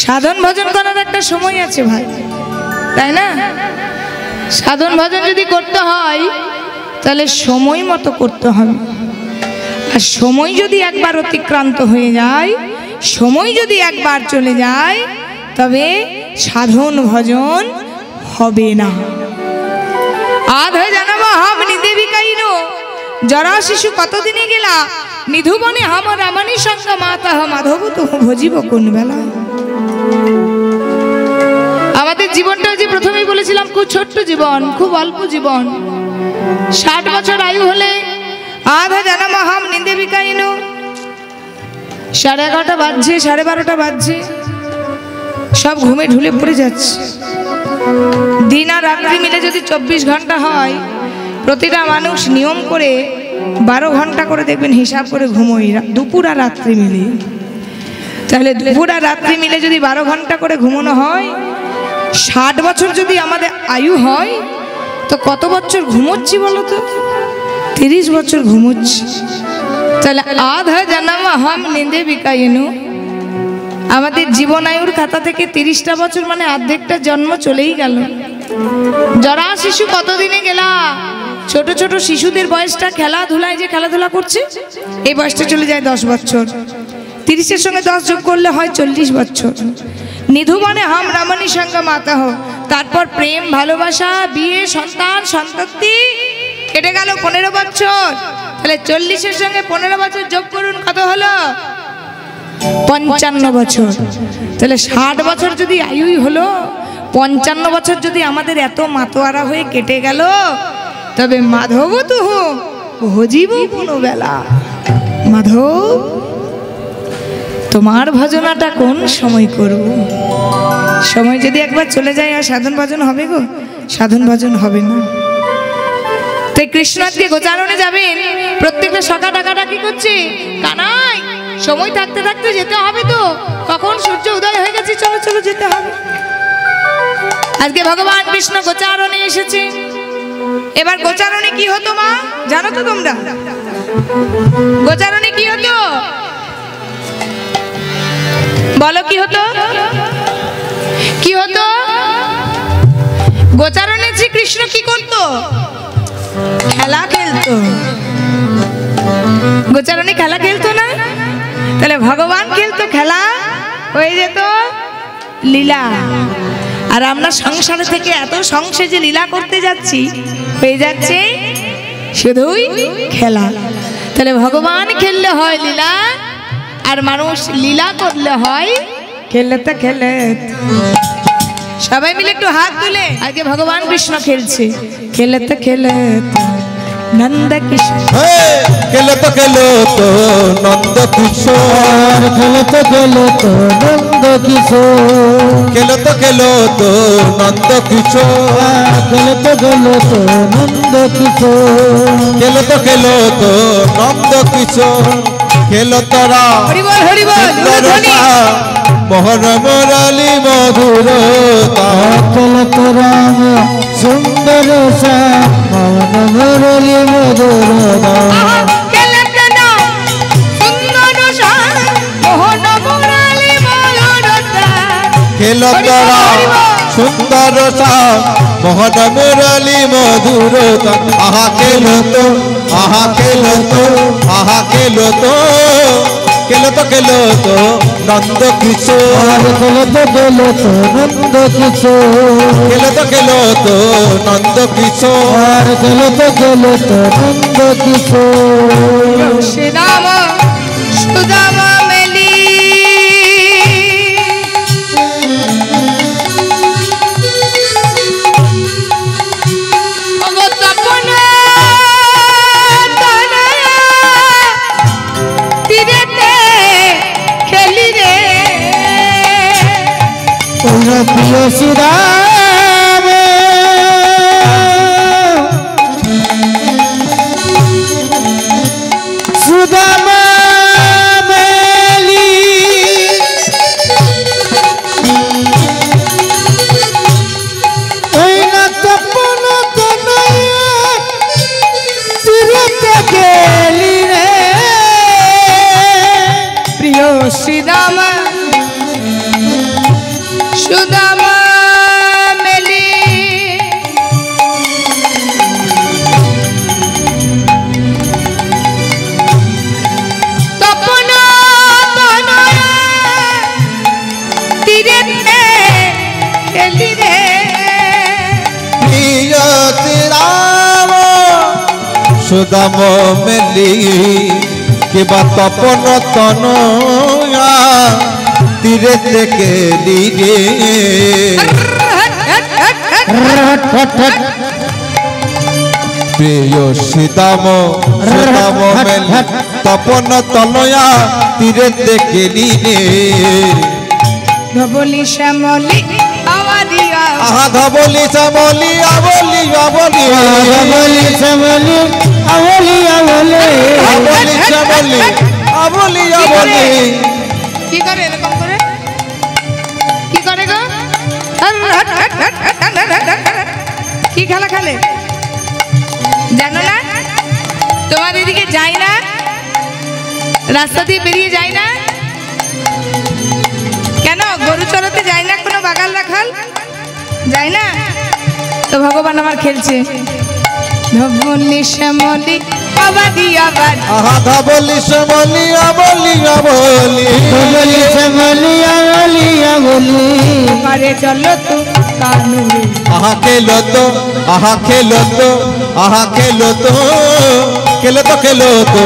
সাধন ভজন করার একটা সময় আছে ভাই, তাই না? সাধন ভজন যদি করতে হয় তাহলে সময় মতো করতে হবে। আর সময় যদি একবার অতিক্রান্ত হয়ে যায়, সময় যদি একবার চলে যায়, তবে সাধন ভজন হবে না। আধ জানাব হাম নিদেবিকাইনো জরা শিশু কতদিনে গেলা নিধুবনে হাম রামানি সঙ্গ মাতা মাধব তো ভজিব কোন বেলা। আমাদের জীবনটা যে প্রথমেই বলেছিলাম খুব ছোট্ট জীবন, খুব অল্প জীবন। 60 বছর আয়ু হলে আধা জানা মহাম নিদেবিকাইনো 11:30 বাজছে, 12:30 বাজছে, সব ঘুমে ঢুলে পড়ে যাচ্ছে। দিন আর রাত্রি মিলে যদি 24 ঘন্টা হয়, প্রতিটা মানুষ নিয়ম করে 12 ঘন্টা করে দেখবেন হিসাব করে ঘুমোই, দুপুর আর রাত্রি মিলে। তাহলে দুপুর আর রাত্রি মিলে যদি 12 ঘন্টা করে ঘুমানো হয়, 60 বছর যদি আমাদের আয়ু হয়, তো কত বছর ঘুমোচ্ছি বলো তো? 30 বছর ঘুমোচ্ছি। তাহলে আধা জন্ম হাম নিন্দে বিকাইনু, আমাদের জীবনায়ুর খাতা থেকে 30টা বছর মানে অর্ধেকটা জন্ম চলেই গেল। জরা শিশু কতদিনে গেলা, ছোট ছোট শিশুদের বয়সটা খেলাধুলায় যে খেলাধুলা করছে, এই বয়সটা চলে যায় 10 বছর। 30-এর সঙ্গে 10 যোগ করলে হয় 40 বছর। নিধুবনে হাম রামানি সঙ্গ মাতা হো, তারপর প্রেম ভালোবাসা বিয়ে সন্তান সন্ততি কেটে গেল 15 বছর। তাহলে 40-এর সঙ্গে 15 বছর যোগ করুন, কত হলো? 55 বছর। তাহলে 60 বছর যদি আয়ুই হলো, 55 বছর যদি আমাদের এত মাতোয়ারা হয়ে কেটে গেল, তবে মাধব তো ভজিব কোন বেলা। মাধব তোমার ভজনাটা কোন সময় করব? সময় যদি একবার চলে যায় আর সাধন ভজন হবে গো? সাধন ভজন হবে না। তাই কৃষ্ণ আজকে গোচারণে যাবেন, প্রত্যেকটা সখা ডাকাডাকি করছে, কানাই সময় থাকতে থাকতে যেতে হবে তো, কখন সূর্য উদয় হয়ে গেছে, চলো চলো যেতে হবে। আজকে ভগবান কৃষ্ণ গোচারণে এসেছে। এবার গোচারণে কি হতো মা জানো তো তোমরা? গোচারণে কি হতো বলো? কি হতো? কি হতো? গোচারণে শ্রীকৃষ্ণ কি করতো? খেলা খেলতো। গোচারণে খেলা খেলতো না? তাহলে ভগবান খেলতো, খেলা হয়ে যেত লীলা। আর আমরা সংসার থেকে এত সংসেজে লীলা করতে যাচ্ছি, হয়ে যাচ্ছে শুধুই খেলা। তাহলে ভগবান খেললে হয় লীলা, আর মানুষ লীলা করলে হয় খেললে তো খেলে। সবাই মিলে একটু হাত তুলে আগে ভগবান কৃষ্ণ খেলছে, খেলে তো খেলে নন্দ কিশোর, খেলে তো নন্দ কিশোর, খেলে তো নন্দ কিশোর, খেলে তো নন্দ কিশোর, খেলে তো নন্দ কিশোর, খেলে তো নন্দ কিশোর, খেলো তোরা হরি বল মোহন মুরলী মধুর, খেলো তোরা সুন্দর মোহন মুরলী মধুর, খেলো তোরা সুন্দর মোহন মুরলী মধুর, আহা খেলো তো, আহা খেলো তো, আহা খেলো তো, খেলো তো নন্দ কিশোর, খেলো তো নন্দ কিশোর, খেলো তো নন্দ কিশোর, খেলো তো নন্দ কিশোর। শ্রীরাম সুদামা মেলি প্রিয় শ্রীরাম সুদামা মেলি, ওই না তপন তনয়া তীরতে গেলি রে, প্রিয় শ্রীরাম সুদামা মেলি তপন তীরে খেলি রে প্রিয় শ্রীরাম সুদাম মেলি কিবা তপন তনয়া তীরে থেকে রে প্রিয় সীতাম সুদাম মেলি তপন তনয়া তীরে থেকে রে ধবলি শ্যামলি আওয়াদিয়া আহা ধবলি শ্যামলি আবলি আবলি ধবলি শ্যামলি আবলি আবলি আবলি শ্যামলি আবলি আবলি কি করে এরকম করে কি করে গো কি খেলা খেলে জানো না তোমার এদিকে যাই না রাস্তা দিয়ে বেরিয়ে যায় না কেন গরু চড়াতে যায় না কোনো বাগাল রাখাল যায় না তো ভগবান আমার খেলছে ধবলি শ্যামলি আবাদি আবাদ আহা ধবলি শ্যামলি আবলি আবলি ধবলি শ্যামলি আবলি আবলি আরে চলো তো কানুরে আহা খেলো তো আহা খেলো তো আহা খেলো তো খেলো তো খেলো তো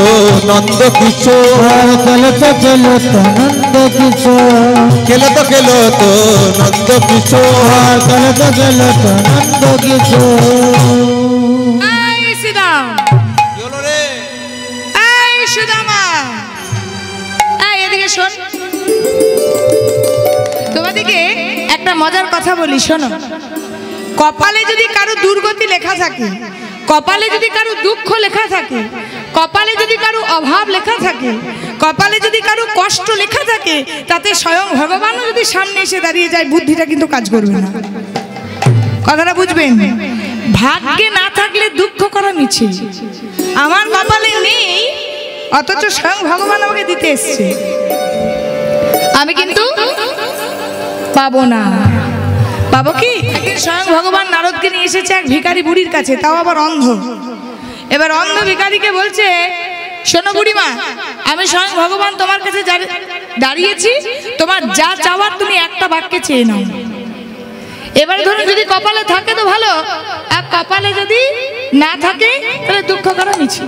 নন্দ কিশোর খেলো তো নন্দ কিশোর খেলো তো নন্দ কিশোর খেলো তো নন্দ কিশোর আই সুদাম কি হলো রে আই সুদামা আই এদিকে শোন তোমাদেরকে একটা মজার কথা বলি শোনো কপালে যদি কারো দুর্গতি লেখা থাকে কপালে যদি কারো দুঃখ লেখা থাকে কপালে যদি কারো অভাব লেখা থাকে কপালে যদি কারো কষ্ট লেখা থাকে তাতে স্বয়ং ভগবানও যদি সামনে এসে দাঁড়িয়ে যায় বুদ্ধিটা কিন্তু কাজ করবে না কথাটা বুঝবেন ভাগ্যে না থাকলে দুঃখ করা মিছে আমার কপালে নেই অথচ স্বয়ং ভগবান আমাকে দিতে এসছে আমি কিন্তু পাবো না পাবো কি একদিন স্বয়ং ভগবান নারদকে নিয়ে এসেছে এক ভিখারি বুড়ির কাছে তাও আবার অন্ধ এবার অন্ধ ভিখারিকে বলছে শোনো বুড়িমা আমি স্বয়ং ভগবান তোমার কাছে দাঁড়িয়েছি তোমার যা চাওয়ার তুমি একটা বাক্যে চেয়ে নাও এবারে ধরুন যদি কপালে থাকে তো ভালো আর কপালে যদি না থাকে তাহলে দুঃখ করা মিছে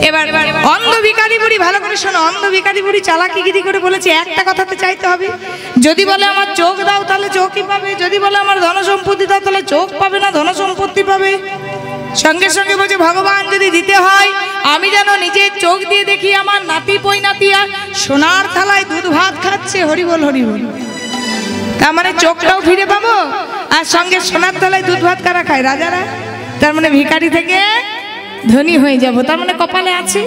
এবার অন্ধ ভিখারি বুড়ি ভালো করে শোনো অন্ধ ভিখারি বুড়ি চালাকিগিরি করে বলেছে একটা কথাতে চাইতে হবে যদি বলে আমার চোখ দাও তাহলে চোখই পাবে যদি বলে আমার ধন সম্পত্তি দাও তাহলে চোখ পাবে না ধন সম্পত্তি পাবে সঙ্গে সঙ্গে বলছে ভগবান যদি দিতে হয় আমি যেন নিজের চোখ দিয়ে দেখি আমার নাতি পৈনাতি আর সোনার থালায় দুধ ভাত খাচ্ছে হরি বল তার মানে চোখটাও ফিরে পাবো আর সঙ্গে সোনার থালায় দুধ ভাত কারা খায় রাজারা তার মানে ভিখারি থেকে ধনী হয়ে যাব তার মানে কপালে আছে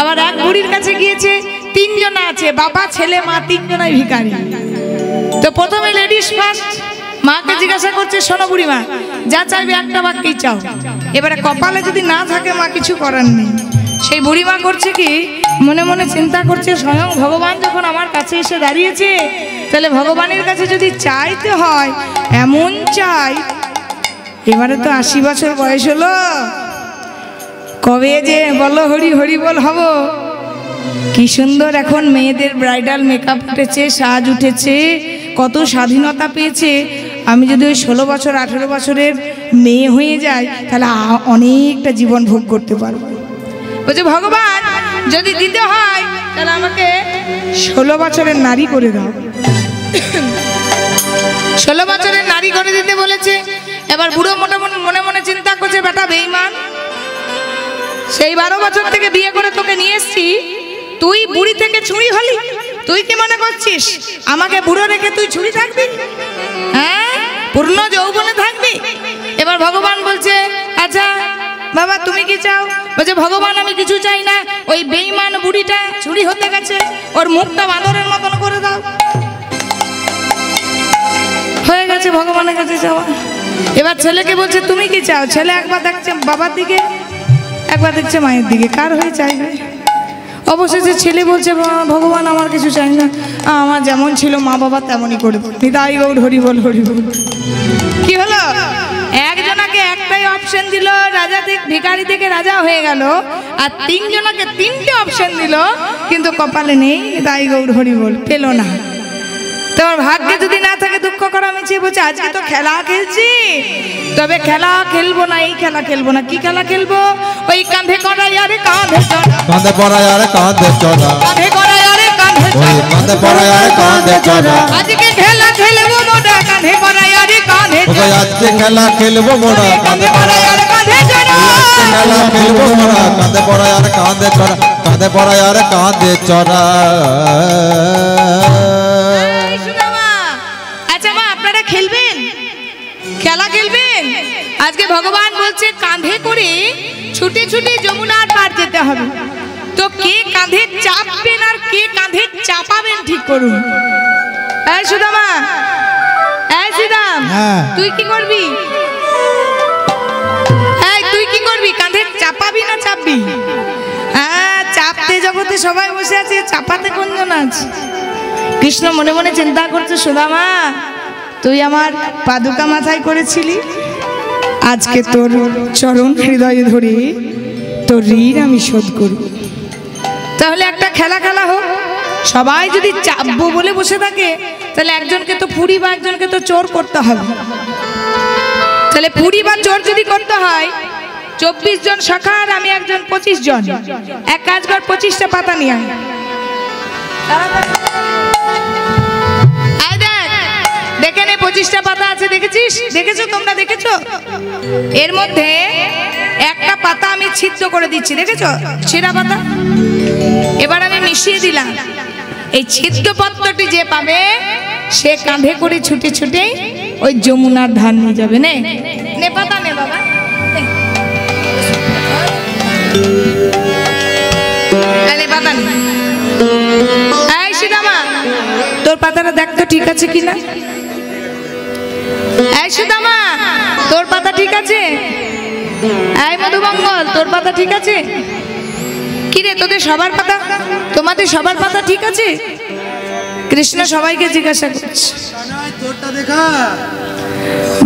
আবার এক বুড়ির কাছে গিয়েছে তিনজন আছে বাবা ছেলে মা তিনজনাই ভিখারি তো প্রথমে লেডিস ফার্স্ট মাকে জিজ্ঞাসা করছে শোনো বুড়ি মা যা চাইবে একটা বাক্যেই চাও এবারে কপালে যদি না থাকে মা কিছু করার নেই সেই বুড়ি মা করছে কি মনে মনে চিন্তা করছে স্বয়ং ভগবান যখন আমার কাছে এসে দাঁড়িয়েছে তাহলে ভগবানের কাছে যদি চাইতে হয় এমন চাই এবারে তো 80 বছর বয়স হলো কবে যে বলো হরি হরি বল হব কি সুন্দর এখন মেয়েদের ব্রাইডাল মেকআপ উঠেছে সাজ উঠেছে কত স্বাধীনতা পেয়েছে আমি যদি ওই 16 বছর 18 বছরের মেয়ে হয়ে যাই তাহলে অনেকটা জীবন ভোগ করতে পারবো বলছে ভগবান যদি দিতে হয় তাহলে আমাকে 16 বছরের নারী করে দাও 16 বছরের নারী করে দিতে বলেছে এবার বুড়ো মোটামুটি মনে মনে চিন্তা করছে বেটা বেঈমান সেই 12 বছর থেকে বিয়ে করে তোকে নিয়ে এসেছি তুই বুড়ি থেকে ছুরি হলি তুই কি মনে করছিস আমাকে বুড়ো রেখে তুই ছুরি থাকবি হ্যাঁ পূর্ণ যৌবনে থাকবি এবার ভগবান বলছে আচ্ছা বাবা তুমি কি চাও বলছে ভগবান আমি কিছু চাই না ওই বেঈমান বুড়িটা ছুরি হতে গেছে ওর মুখটা বাঁদরের মতন করে দাও হয়ে গেছে ভগবানের কাছে যাওয়া এবার ছেলেকে বলছে তুমি কি চাও ছেলে একবার দেখছে বাবার দিকে একবার দেখছে মায়ের দিকে কার হয়ে চাইবে অবশেষে ছেলে বলছে ভগবান আমার কিছু চাই না, আমার যেমন ছিল মা বাবা তেমনই করে দাও। নিতাই গৌর হরি বল হরি বল। কি হলো, একজনাকে একটাই অপশন দিল, রাজা থেকে ভিখারি থেকে রাজা হয়ে গেল, আর তিনজনাকে তিনটে অপশন দিল, কিন্তু কপালে নেই নিতাই গৌর হরি বল, পেল না। তোমার ভাগ্যে যদি না থাকে দুঃখ করা মিছে, বলছে আজকে তো খেলা খেলছি, তবে খেলা খেলবো না, এই খেলা খেলবো না। কি খেলা খেলবো? ওই কাঁধে করাই আরে কাঁধে চড়া, কাঁধে পড়ায় আরে কাঁধে চড়া, কাঁধে করাই আরে কাঁধে ওই কাঁধে পড়ায় আরে কাঁধে চড়া। আজকে খেলা খেলবো মোটা, কাঁধে করাই আরে কাঁধে ওই আজকে খেলা খেলবো মোরা, কাঁধে করাই আরে কাঁধে চড়া। আজকে খেলা খেলবো মোরা, কাঁধে পড়ায় আরে কাঁধে চড়া, কাঁধে পড়ায় আরে কাঁধে চড়া। আচ্ছা মা, আপনারা খেলবেন, খেলা খেলবেন? আজকে ভগবান বলছে কাঁধে করে ছুটে ছুটে যমুনার পার যেতে হবে। তো কে কাঁধে চাপবেন আর কে কাঁধে চাপাবেন ঠিক করুন। এই সুদামা, এই শ্রীরাম, তুই কি করবি? এই তুই কি করবি? কাঁধে চাপাবি না চাপবি? হ্যাঁ, চাপতে জগতে সবাই বসে আছে, চাপাতে কোনজন আছে? কৃষ্ণ মনে মনে চিন্তা করছে, সুদামা তুই আমার পাদুকা মাথায় করেছিলি, আজকে তোর চরণ হৃদয়ে ধরে তোর ঋণ আমি শোধ করব। তাহলে একটা খেলা খেলা হোক। সবাই যদি চাপবো বলে বসে থাকে, তাহলে একজনকে তো পুরি বা একজনকে তো চোর করতে হবে। তাহলে পুরি বা চোর যদি করতে হয়, 24 জন শাখা আর আমি একজন 25 জন, এক কাজ কর, 25টা পাতা নিয়ে আয়। দেখে নে, 25টা পাতা আছে, দেখেছিস? দেখেছো তোমরা? দেখেছো? এর মধ্যে একটা পাতা আমি ছিদ্র করে দিচ্ছি, দেখেছো? ছেঁড়া পাতা। এবার আমি মিশিয়ে দিলাম। এই ছিদ্র পত্রটি যে পাবে, সে কাঁধে করে ছুটে ছুটে ওই যমুনার ধার নিয়ে যাবে। নে নে পাতা, নে বাবা, পাতা নে। এই সুদামা, তোর পাতাটা দেখ তো ঠিক আছে কিনা। এই সুদামা, তোর পাতা ঠিক আছে? এই মধুমঙ্গল, তোর পাতা ঠিক আছে? কিরে, তোদের সবার পাতা, তোমাদের সবার পাতা ঠিক আছে? কৃষ্ণ সবাইকে জিজ্ঞাসা করছে।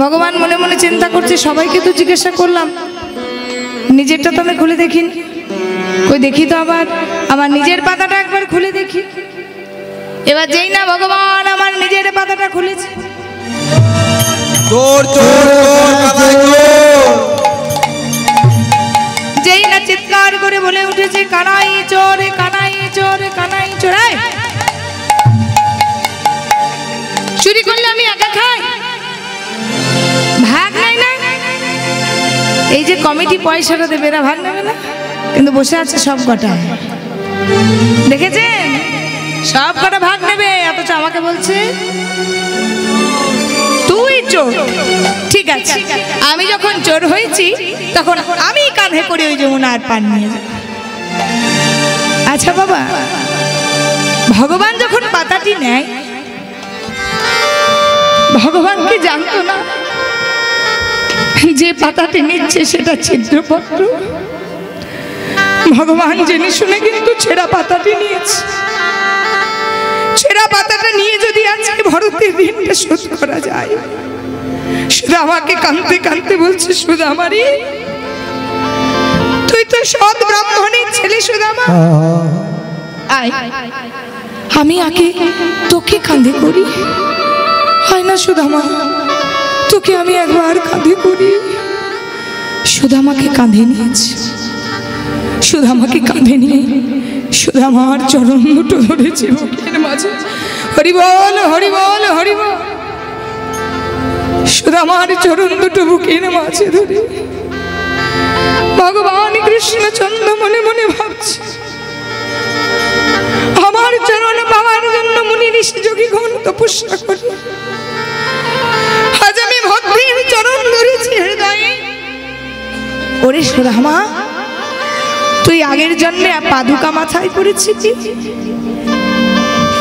ভগবান মনে মনে চিন্তা করছে, সবাইকে তো জিজ্ঞাসা করলাম, নিজেরটা তো আমি খুলে দেখিনি। কই দেখি তো, আবার আমার নিজের পাতাটা একবার খুলে দেখি। এবার যেই না ভগবান আমার নিজের পাতাটা খুলেছে, যেই না চিৎকার করে বলে উঠেছে, কানাই চোর, কানাই চোর, কানাই চোর। চুরি করলে আমি একা খাই, ভাগ নাই না? এই যে কমিটি পয়সাটা দেবে, এরা ভাগ নেবে না, কিন্তু বসে আছে সব কটা, দেখেছেন? সব কটা ভাগ নেবে, অথচ আমাকে বলছে তুই চোর। ঠিক আছে, আমি যখন চোর হয়েছি তখন আমি কাঁধে করে ওই যমুনার পার নিয়ে যাব। আচ্ছা বাবা, ভগবান যখন পাতাটি নেয়, ভগবান কি জানতো না যে পাতাটি নিচ্ছে সেটা ছিদ্রপত্র? ভগবান জেনে শুনে কিন্তু ছেঁড়া পাতাটি নিয়েছে। ছেঁড়া পাতাটা নিয়ে যদি আজকে ভরতের ঋণটা শোধ করা যায়। সুদামাকে কাঁদতে কাঁদতে বলছে, সুদামারি, তুই তো সৎ ব্রাহ্মণের ছেলে সুদামা, আয় আমি আগে তোকে কাঁধে করি। হয় না সুদামা, তোকে আমি একবার কাঁধে করি। সুদামাকে কাঁধে নিয়েছে, সুদামাকে কাঁধে নিয়ে সুদামার চরণ দুটো ধরেছে বুকের মাঝে। হরি বল, হরি বল, হরি বল। সুদামার চরণ দুটো বুকের মাঝে ধরে ভগবান কৃষ্ণচন্দ্র মনে মনে ভাবছে, আমার চরণ পাওয়ার জন্য মুনি ঋষি যোগীগণ তপস্যা করে, আজ আমি ভক্তির চরণ ধরেছি হৃদয়ে। ওরে সুদামা, তুই আগের জন্মে পাদুকা মাথায় করেছিলি,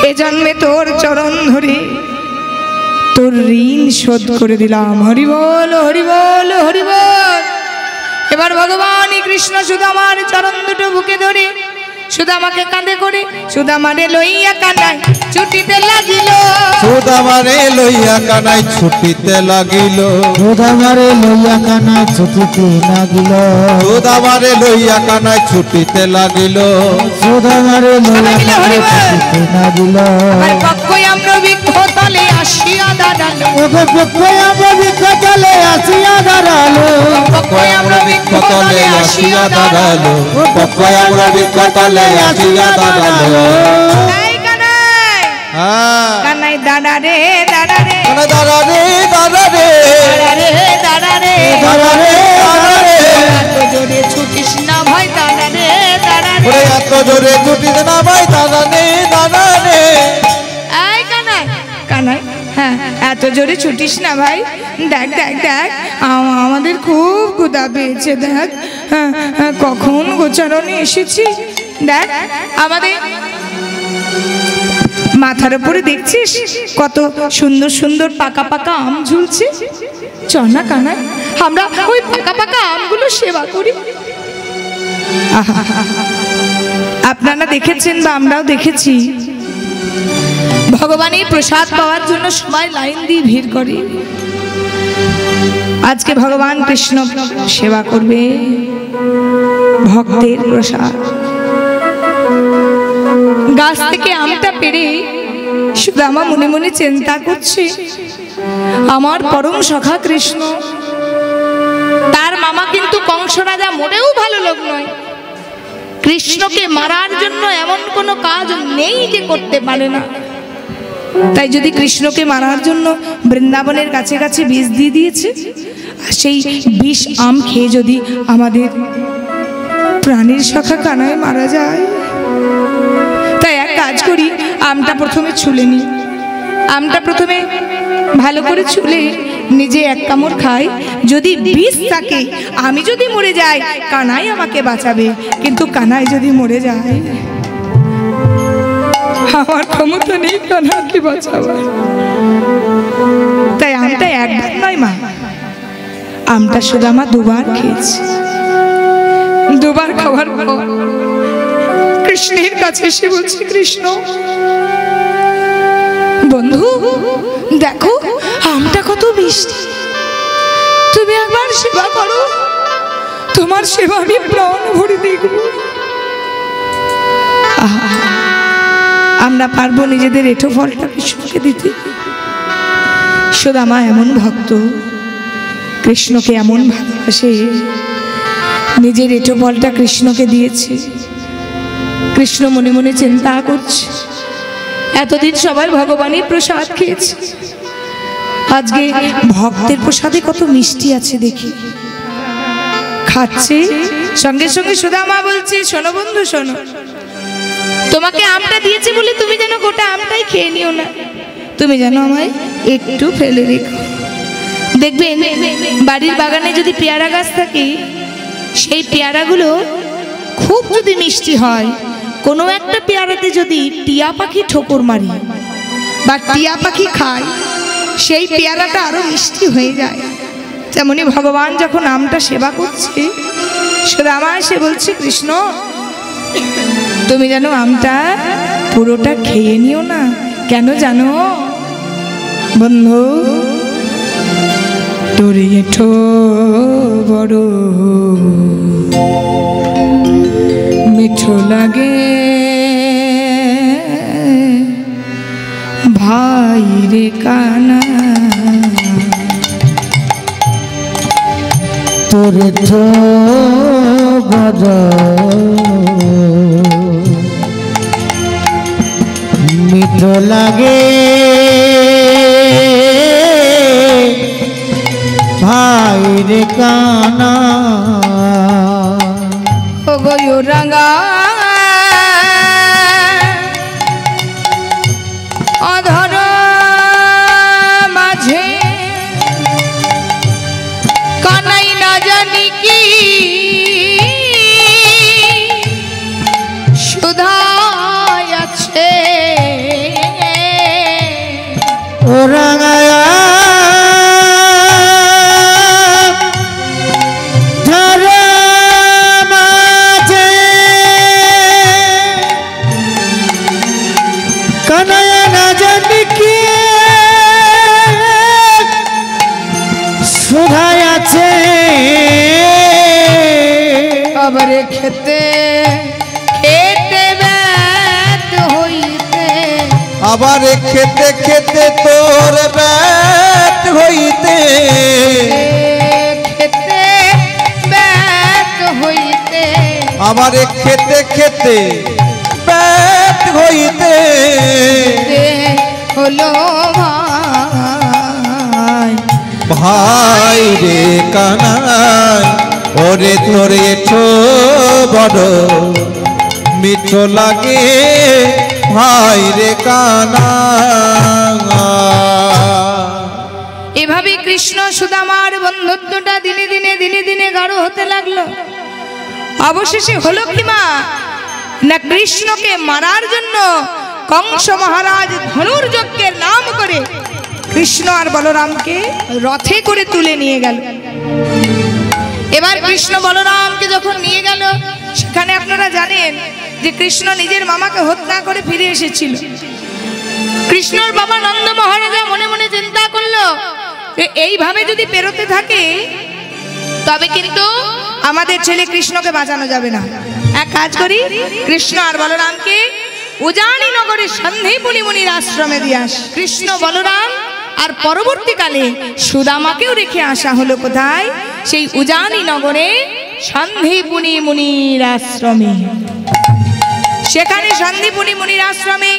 এ জন্মে তোর চরণ ধরে তোর ঋণ শোধ করে দিলাম। হরি বল, হরি বল, হরি বল। এবার ভগবান কৃষ্ণ সুদামার চরণ দুটো বুকে ধরে সুদামাকে কাঁধে করে সুদামারে লইয়া কানাই ছুটিতে লাগিল। সুদামারে লইয়া কানাই ছুটিতে লাগিল। সুদামারে লইয়া কানাই ছুটিতে লাগিল। সুদামারে লইয়া কানাই ছুটিতে লাগিল। সুদামারে লইয়া কানাই ছুটিতে লাগিল। আর পক্ষই আমরা বৃক্ষ তলে আসিয়া দাঁড়ালো। পক্ষই আমরা বৃক্ষ তলে আসিয়া দাঁড়ালো। পক্ষই আমরা বৃক্ষ তলে আসিয়া দাঁড়ালো। পক্ষই আমরা বৃক্ষ তলে আসিয়া দাঁড়ালো। এই কানাই, হ্যাঁ কানাই দাঁড়া রে দাঁড়া রে দাঁড়া রে দাঁড়া রে দাঁড়া রে দাঁড়া রে দাঁড়া রে দাঁড়া রে এত জোরে ছুটিস না ভাই দাঁড়া রে দাঁড়া রে। ওরে এত জোরে ছুটিস না ভাই দাঁড়া রে দাঁড়া রে। এই কানাই, কানাই হ্যাঁ এত জোরে ছুটিস না ভাই। দেখ দেখ দেখ আমাদের খুব ক্ষুধা পেয়েছে। দেখ কখন গোচারণে এসেছি। দেখ আমাদের মাথার উপরে দেখছিস কত সুন্দর সুন্দর পাকা পাকা আম ঝুলছে। চল না কানাই আমরা ওই পাকা পাকা আমগুলো সেবা করি। আপনারা দেখেছেন বা আমরাও দেখেছি ভগবানের প্রসাদ পাওয়ার জন্য সবাই লাইন দিয়ে ভিড় করে। আজকে ভগবান কৃষ্ণ সেবা করবে ভক্তের প্রসাদ। গাছ থেকে আমটা পেড়ে সুদামা মনে মনে চিন্তা করছে, আমার পরম সখা কৃষ্ণ, তার মামা কিন্তু কংস রাজা মোটেও ভালো লোক নয়। কৃষ্ণকে মারার জন্য এমন কোনো কাজ নেই যে করতে পারে না। তাই যদি কৃষ্ণকে মারার জন্য বৃন্দাবনের কাছে কাছে বিষ দিয়ে দিয়েছে, আর সেই বিষ আম খেয়ে যদি আমাদের প্রাণীর সখা কানাই মারা যায়, তাই এক কাজ করি, আমটা প্রথমে ছুলে নিই। আমটা প্রথমে ভালো করে ছুলে নিজে এক কামড় খাই। যদি বিষ থাকে, আমি যদি মরে যাই, কানাই আমাকে বাঁচাবে। কিন্তু কানাই যদি মরে যায়, আমার ক্ষমতা নেই কানাইকে বাঁচাবে। তাই আমটা একবার নয় মা, আমটা সুদামা দুবার খেয়েছে। দুবার খাওয়ার পর কৃষ্ণের কাছে এসে বলছে, কৃষ্ণ বন্ধু দেখো আমটা কত মিষ্টি, তুমি একবার সেবা করো, তোমার সেবা আমি প্রাণ ভরে দেখব। আমরা পারবো নিজেদের এঁঠো ফলটা কৃষ্ণকে দিতে? সুদামা এমন ভক্ত, কৃষ্ণকে এমন ভালোবাসে, নিজের এঁঠো ফলটা কৃষ্ণকে দিয়েছে। কৃষ্ণ মনে মনে চিন্তা করছে, এতদিন সবাই ভগবানের প্রসাদ খেয়েছে, আজকে ভক্তের প্রসাদে কত মিষ্টি আছে দেখি। খাচ্ছে, সঙ্গে সঙ্গে সুদামা বলছে, শোনো বন্ধু শোনো, তোমাকে আমটা দিয়েছে বলে তুমি যেন গোটা আমটাই খেয়ে নিও না, তুমি যেন আমায় একটু ফেলে রেখো। দেখবেন বাড়ির বাগানে যদি পেয়ারা গাছ থাকে, সেই পেয়ারাগুলো খুব যদি মিষ্টি হয়, কোনো একটা পেয়ারাতে যদি টিয়া পাখি ঠোকর মারি বা টিয়া পাখি খায়, সেই পেয়ারাটা আরো মিষ্টি হয়ে যায়। তেমনি ভগবান যখন আমটা সেবা করছে, সুদামা এসে বলছে, কৃষ্ণ তুমি যেন আমটা পুরোটা খেয়ে নিও না। কেন জানো বন্ধু, তোর এঁঠো বড় মিঠো লাগে ভাই রে কানা, তোর এঁঠো বড় মিঠো লাগে ভাই রে কানা। ও গো রাঙা অধর মাঝে কানাই না জানি কি সুধাই আছে। ও রাঙায়া খেতে খেতে ব্যত হইতে, আবার খেতে খেতে তোর ব্যত হইতে, খেতে ব্যত হইতে, আবার খেতে খেতে ব্যত হইতে হলো ভাই, ভাই রে কানাই ওরে তোর এঠো বড় মিঠো লাগে ভাই রে কানাই। এভাবে কৃষ্ণ সুদামার বন্ধুত্বটা দিনে দিনে দিনে দিনে গাঢ় হতে লাগলো। অবশেষে হলো কি মা না, কৃষ্ণকে মারার জন্য কংস মহারাজ ধনুর্যজ্ঞের নাম করে কৃষ্ণ আর বলরামকে রথে করে তুলে নিয়ে গেল। এবার কৃষ্ণ বলরামকে যখন নিয়ে গেল, সেখানে আপনারা জানেন যে কৃষ্ণ নিজের মামাকে হত্যা করে ফিরে এসেছিল। কৃষ্ণর বাবা নন্দ মহারাজা মনে মনে চিন্তা করলো যে এইভাবে যদি পেরোতে থাকে তবে কিন্তু আমাদের ছেলে কৃষ্ণকে বাঁচানো যাবে না। এক কাজ করি, কৃষ্ণ আর বলরামকে উজানি নগরে সন্ধেপুনি মুনির আশ্রমে দিয়ে আস। কৃষ্ণ বলরাম আর পরবর্তীকালে সুদামাকেও রেখে আসা হলো কোথায়? সেই উজানি নগরে সন্ধেপুনি মুনির আশ্রমে। সেখানে সন্ধেপুনি মুনির আশ্রমে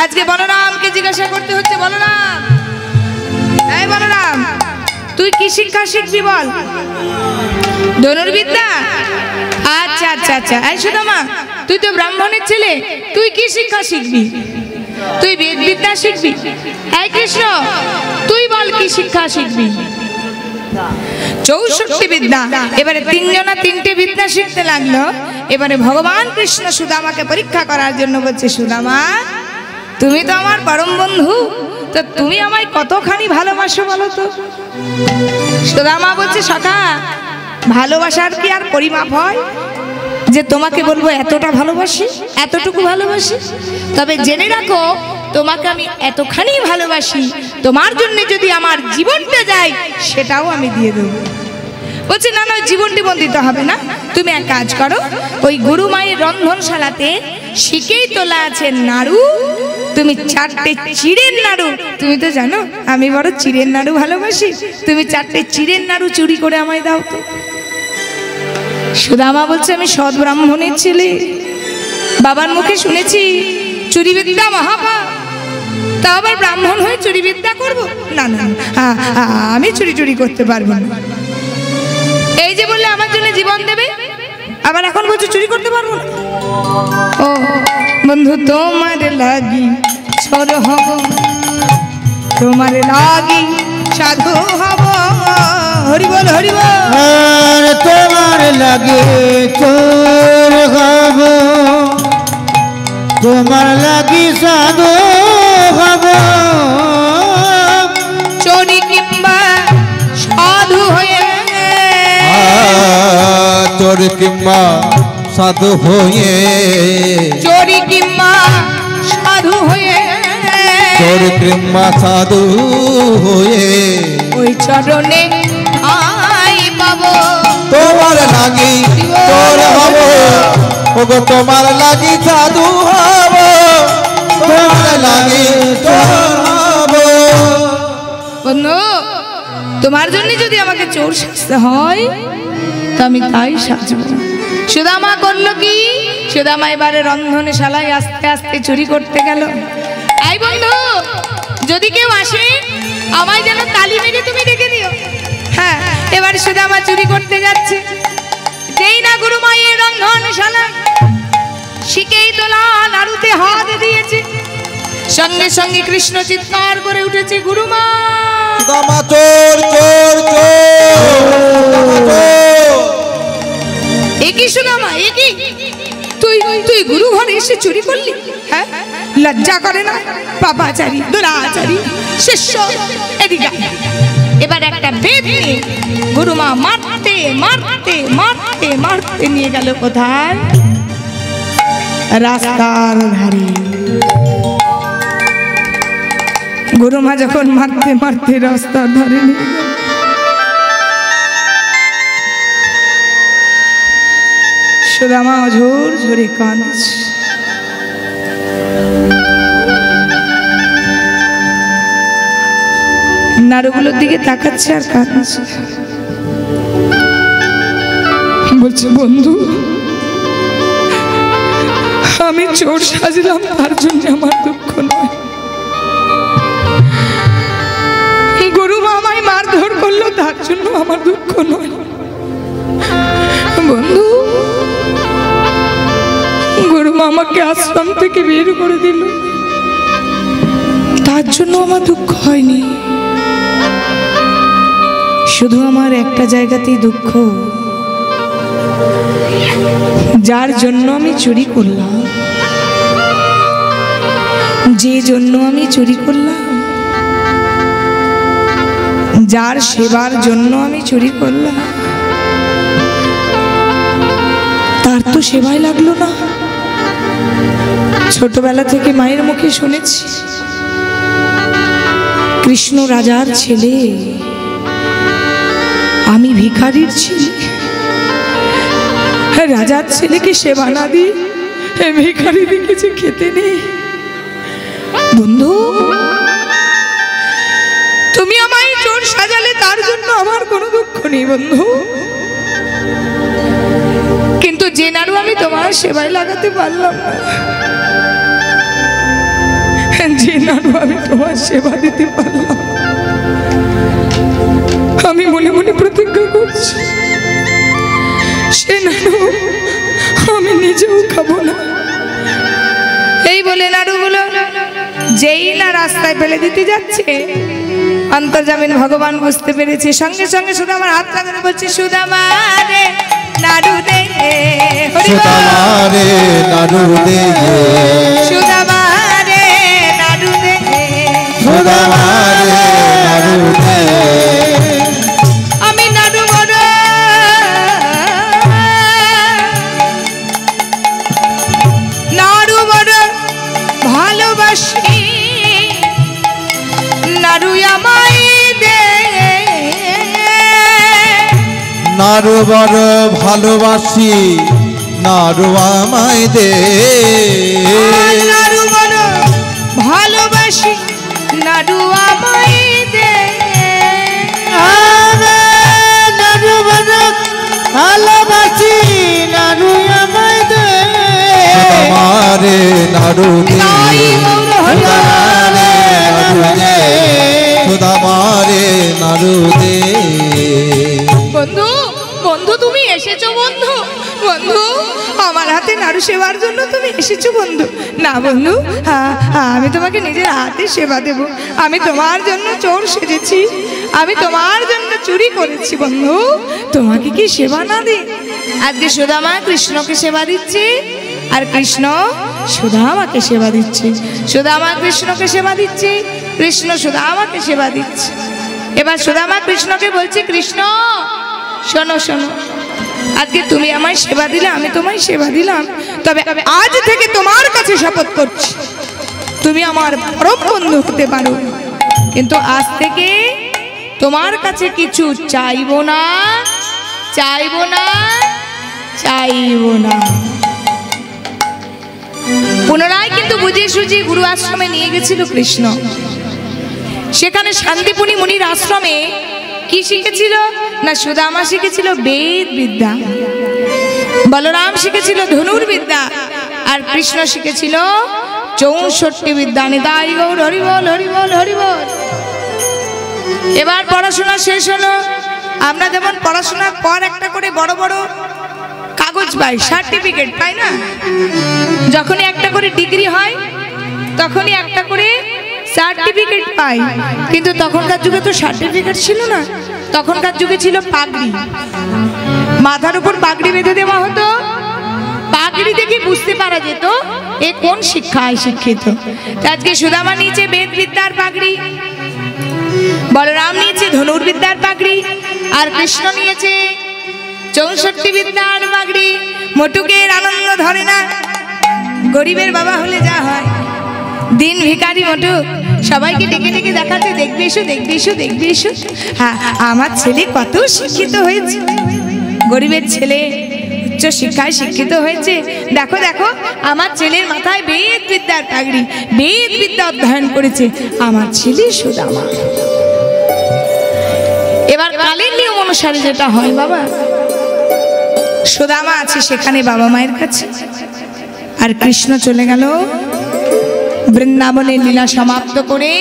আজকে বলরামকে জিজ্ঞাসা করতে হচ্ছে, বলরাম, এই বলরাম, তুই কি শিক্ষা শিখবি বল? ধনুর্বিদ্যা? আচ্ছা আচ্ছা আচ্ছা। এই সুদামা, তুই তো ব্রাহ্মণের ছেলে, তুই কি শিক্ষা শিখবি? তুই বেদবিদ্যা শিখবি? এই কৃষ্ণ, তুই বল কি শিক্ষা শিখবি? 64 বিদ্যা। এবারে তিনজনা তিনটে বিদ্যা শিখতে লাগলো। এবারে ভগবান কৃষ্ণ সুদামাকে পরীক্ষা করার জন্য বলছে, সুদামা, তুমি তো আমার পরম বন্ধু, তো তুমি আমায় কতখানি ভালোবাসো বলো তো? সুদামা বলছে, সখা, ভালোবাসার কি আর পরিমাপ হয় যে তোমাকে বলবো এতটা ভালোবাসি, এতটুকু ভালোবাসি? তবে জেনে রাখো, তোমাকে আমি এতখানি ভালোবাসি, তোমার জন্য যদি আমার জীবনটা যায় সেটাও আমি দিয়ে দেবো। বলছে, না না, জীবন টিবন দিতে হবে না, তুমি এক কাজ করো, ওই গুরু মায়ের রন্ধনশালাতে শিকেই তোলা আছে নাড়ু, তুমি 4টে চিড়ের নাড়ু, তুমি তো জানো আমি বড় চিড়ের নাড়ু ভালোবাসি, তুমি 4টে চিড়ের নাড়ু চুরি করে আমায় দাও তো। সুদামা বলছে, আমি সৎ ব্রাহ্মণের ছেলে, বাবার মুখে শুনেছি চুরি বিদ্যা মহাপাপ, তা আবার ব্রাহ্মণ হয়ে চুরি বিদ্যা করবো? না না, আমি চুরি চুরি করতে পারবো না। এই যে বললে আমার জন্য জীবন দেবে, আবার এখন বলছো চুরি করতে পারবো না? ও বন্ধু, তোমার লাগি ছর হব, তোমার লাগি সাধু হব, হরি বল হরি বল। তোমার লাগে চোর হব, তোমার লাগি সাধু হব, চোরি কিংবা সাধু হয়ে, চোর কিংবা সাধু হয়ে, চোরি কিংবা সাধু হয়ে, চোর কিংবা সাধু হয়ে, ওই চরণে আই পাবো, তোমার লাগি চোর হব, ওগো তোমার লাগি সাধু হব, তোমার লাগি চোর হব। বন্ধু, তোমার জন্য যদি আমাকে চোর সাজতে হয় তো আমি তাই সাজবো। সুদামা করলো কি? সুদামা এবারে রন্ধনশালায় আস্তে আস্তে চুরি করতে গেল। এই বন্ধু, যদি কেউ আসে আমায় যেন তালি মেরে তুমি ডেকে দিও। হ্যাঁ, এবার সুদামা চুরি করতে যাচ্ছে, যেই না গুরু মায়ের রন্ধনশালা শিকেই তোলা নাড়ুতে হাত দিয়েছে, সঙ্গে সঙ্গে কৃষ্ণ চিৎকার করে উঠেছে, গুরুমা, সুদামা চোর চোর চোর। একই সুদামা, একই, তুই তুই গুরু ঘরে এসে চুরি করলি? হ্যাঁ, লজ্জা করে না? পাপাচারী, দুরাচারী, শিষ্য, এদিকে। এবার একটা বেদ নিয়ে গুরুমা মারতে মারতে মারতে মারতে নিয়ে গেল কোথায়? রাস্তার ধারে। গুরুমা যখন মারতে মারতে রাস্তার ধারে নিয়ে গেল, সুদামা অঝোর ঝরে কাঁদছে। নাড়ুগুলোর দিকে তাকাচ্ছে আর কাঁদছে, বলছে বন্ধু আমি চোর সাজলাম তার জন্য আমার দুঃখ নয়, গরু আমায় মারধর করলো তার জন্য আমার দুঃখ নয়, বন্ধু গরু আমাকে আশ্রম থেকে বের করে দিল তার জন্য আমার দুঃখ হয়নি, শুধু আমার একটা জায়গাতেই দুঃখ, যার জন্য আমি চুরি করলাম, যে জন্য আমি চুরি করলাম, যার সেবার জন্য আমি চুরি করলাম, তার তো সেবাই লাগলো না। ছোটবেলা থেকে মায়ের মুখে শুনেছি কৃষ্ণ রাজার ছেলে, আমি ভিখারির ছেলে, রাজার ছেলেকে সেবা না দিই ভিখারিদের কিছু খেতে নেই। বন্ধু তুমি আমায় চোর সাজালে তার জন্য আমার কোনো দুঃখ নেই বন্ধু, কিন্তু যে নাড়ু আমি তোমার সেবায় লাগাতে পারলাম না, যে নাড়ু আমি তোমার সেবা দিতে পারলাম, আমি মনে মনে প্রতিজ্ঞা করছি সে নাড়ু আমি নিজেও খাবো না। এই বলে নাড়ুগুলো যেই না রাস্তায় ফেলে দিতে যাচ্ছে অন্তর্যামীন ভগবান বুঝতে পেরেছে, সঙ্গে সঙ্গে সুদামার হাত লাগানো বলছে সুদামা রে নাড়ু দে, সুদামা রে নাড়ু দে, সুদামা রে নাড়ু দে, সুদামা রে নাড়ু দে, আমি নাড়ু বড় নাড়ু বড় ভালোবাসি, নাড়ু আমায় দে, নাড়ু বড় ভালোবাসি নাড়ু আমায় দে, নাড়ু বড় ভালোবাসি নাড়ু আমায় দে, নাড়ু বড় ভালোবাসি নাড়ু আমায় দে, সুদামা রে নাড়ু দে, সুদামা রে নাড়ু দে, সুদামা রে নাড়ু দে। বন্ধু বন্ধু তুমি এসেছো বন্ধু, বন্ধু আমার হাতে নাড়ু সেবার জন্য তুমি এসেছো বন্ধু, না বন্ধু আমি তোমাকে নিজের হাতে সেবা দেব, আমি তোমার জন্য চোর সেজেছি, আমি তোমার জন্য চুরি করেছি বন্ধু, তোমাকে কি সেবা না দিই? আজকে সুদামা কৃষ্ণকে সেবা দিচ্ছে আর কৃষ্ণ সুদামাকে সেবা দিচ্ছে, সুদামা কৃষ্ণকে সেবা দিচ্ছে, কৃষ্ণ সুদামাকে সেবা দিচ্ছে। এবার সুদামা কৃষ্ণকে বলছে কৃষ্ণ শোনো শোনো, আজকে তুমি আমায় সেবা দিলে আমি তোমায় সেবা দিলাম, তবে আজ থেকে তোমার কাছে শপথ করছি তুমি আমার পরম বন্ধু হতে পারো, কিন্তু আজ থেকে তোমার কাছে কিছু চাইবো না, চাইবো না, চাইবো না। পুনরায় কিন্তু বুঝিয়ে সুঝিয়ে গুরু আশ্রমে নিয়ে গেছিল কৃষ্ণ, সেখানে শান্তিপুনি মুনির আশ্রমে কি শিখেছিল না সুদামা শিখেছিল বেদ বিদ্যা, বলরাম শিখেছিল ধনুর্বিদ্যা, আর কৃষ্ণ শিখেছিল 64 বিদ্যা। নিতাই গৌর হরি বল হরি বল হরি বল। এবার পড়াশোনা শেষ হলো, আমরা যেমন পড়াশোনার পর একটা করে বড় বড় কাগজ পাই, সার্টিফিকেট পাই না, যখনই একটা করে ডিগ্রি হয় তখনই একটা করে সার্টিফিকেট পাই, কিন্তু তখনকার যুগে তো সার্টিফিকেট ছিল না, তখনকার যুগে ছিল পাগড়ি, মাথার উপর পাগড়ি বেঁধে দেওয়া হতো, পাগড়ি দেখে বুঝতে পারা যেত এ কোন শিক্ষায় শিক্ষিত। আজকে সুদামা নিচে বেদ বিদ্যার পাগড়ি, বলরাম নিয়েছে ধনুর্বিদ্যার পাগড়ি, আর কৃষ্ণ নিয়েছে 64 বিদ্যার পাগড়ি। মোটুকের আনন্দ ধরে না, গরিবের বাবা হলে যা হয়, দিন ভিখারি মোটুক সবাইকে ডেকে ডেকে দেখাচ্ছে দেখবে এসো দেখবে এসো দেখবে এসো, হ্যাঁ আমার ছেলে কত শিক্ষিত হয়েছে। গরিবের ছেলে উচ্চ শিক্ষায় শিক্ষিত হয়েছে, দেখো দেখো আমার ছেলের মাথায় বেদ বিদ্যার পাগড়ি, বেদ বিদ্যা অধ্যয়ন করেছে আমার ছেলে সুদামা। এবার কালের নিয়ম অনুসারে যেটা হয় বাবা, সুদামা আছে সেখানে বাবা মায়ের কাছে, আর কৃষ্ণ চলে গেল বৃন্দাবনের লীলা সমাপ্ত করে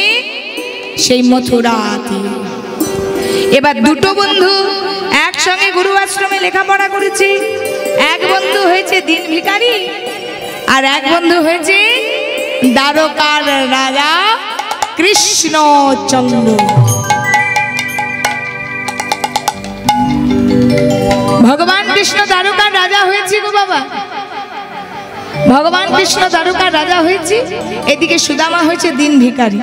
সেই মথুরাতে। এবার দুটো বন্ধু একসঙ্গে গুরু আশ্রমে লেখাপড়া করেছে। এক বন্ধু হয়েছে দিন ভিখারি, আর এক বন্ধু হয়েছে দ্বারকার রাজা কৃষ্ণচন্দ্র। ভগবান কৃষ্ণ দ্বারকার রাজা হয়েছে গো বাবা, ভগবান কৃষ্ণ দ্বারকার রাজা হয়েছে, এদিকে সুদামা হয়েছে দিন ভিখারি।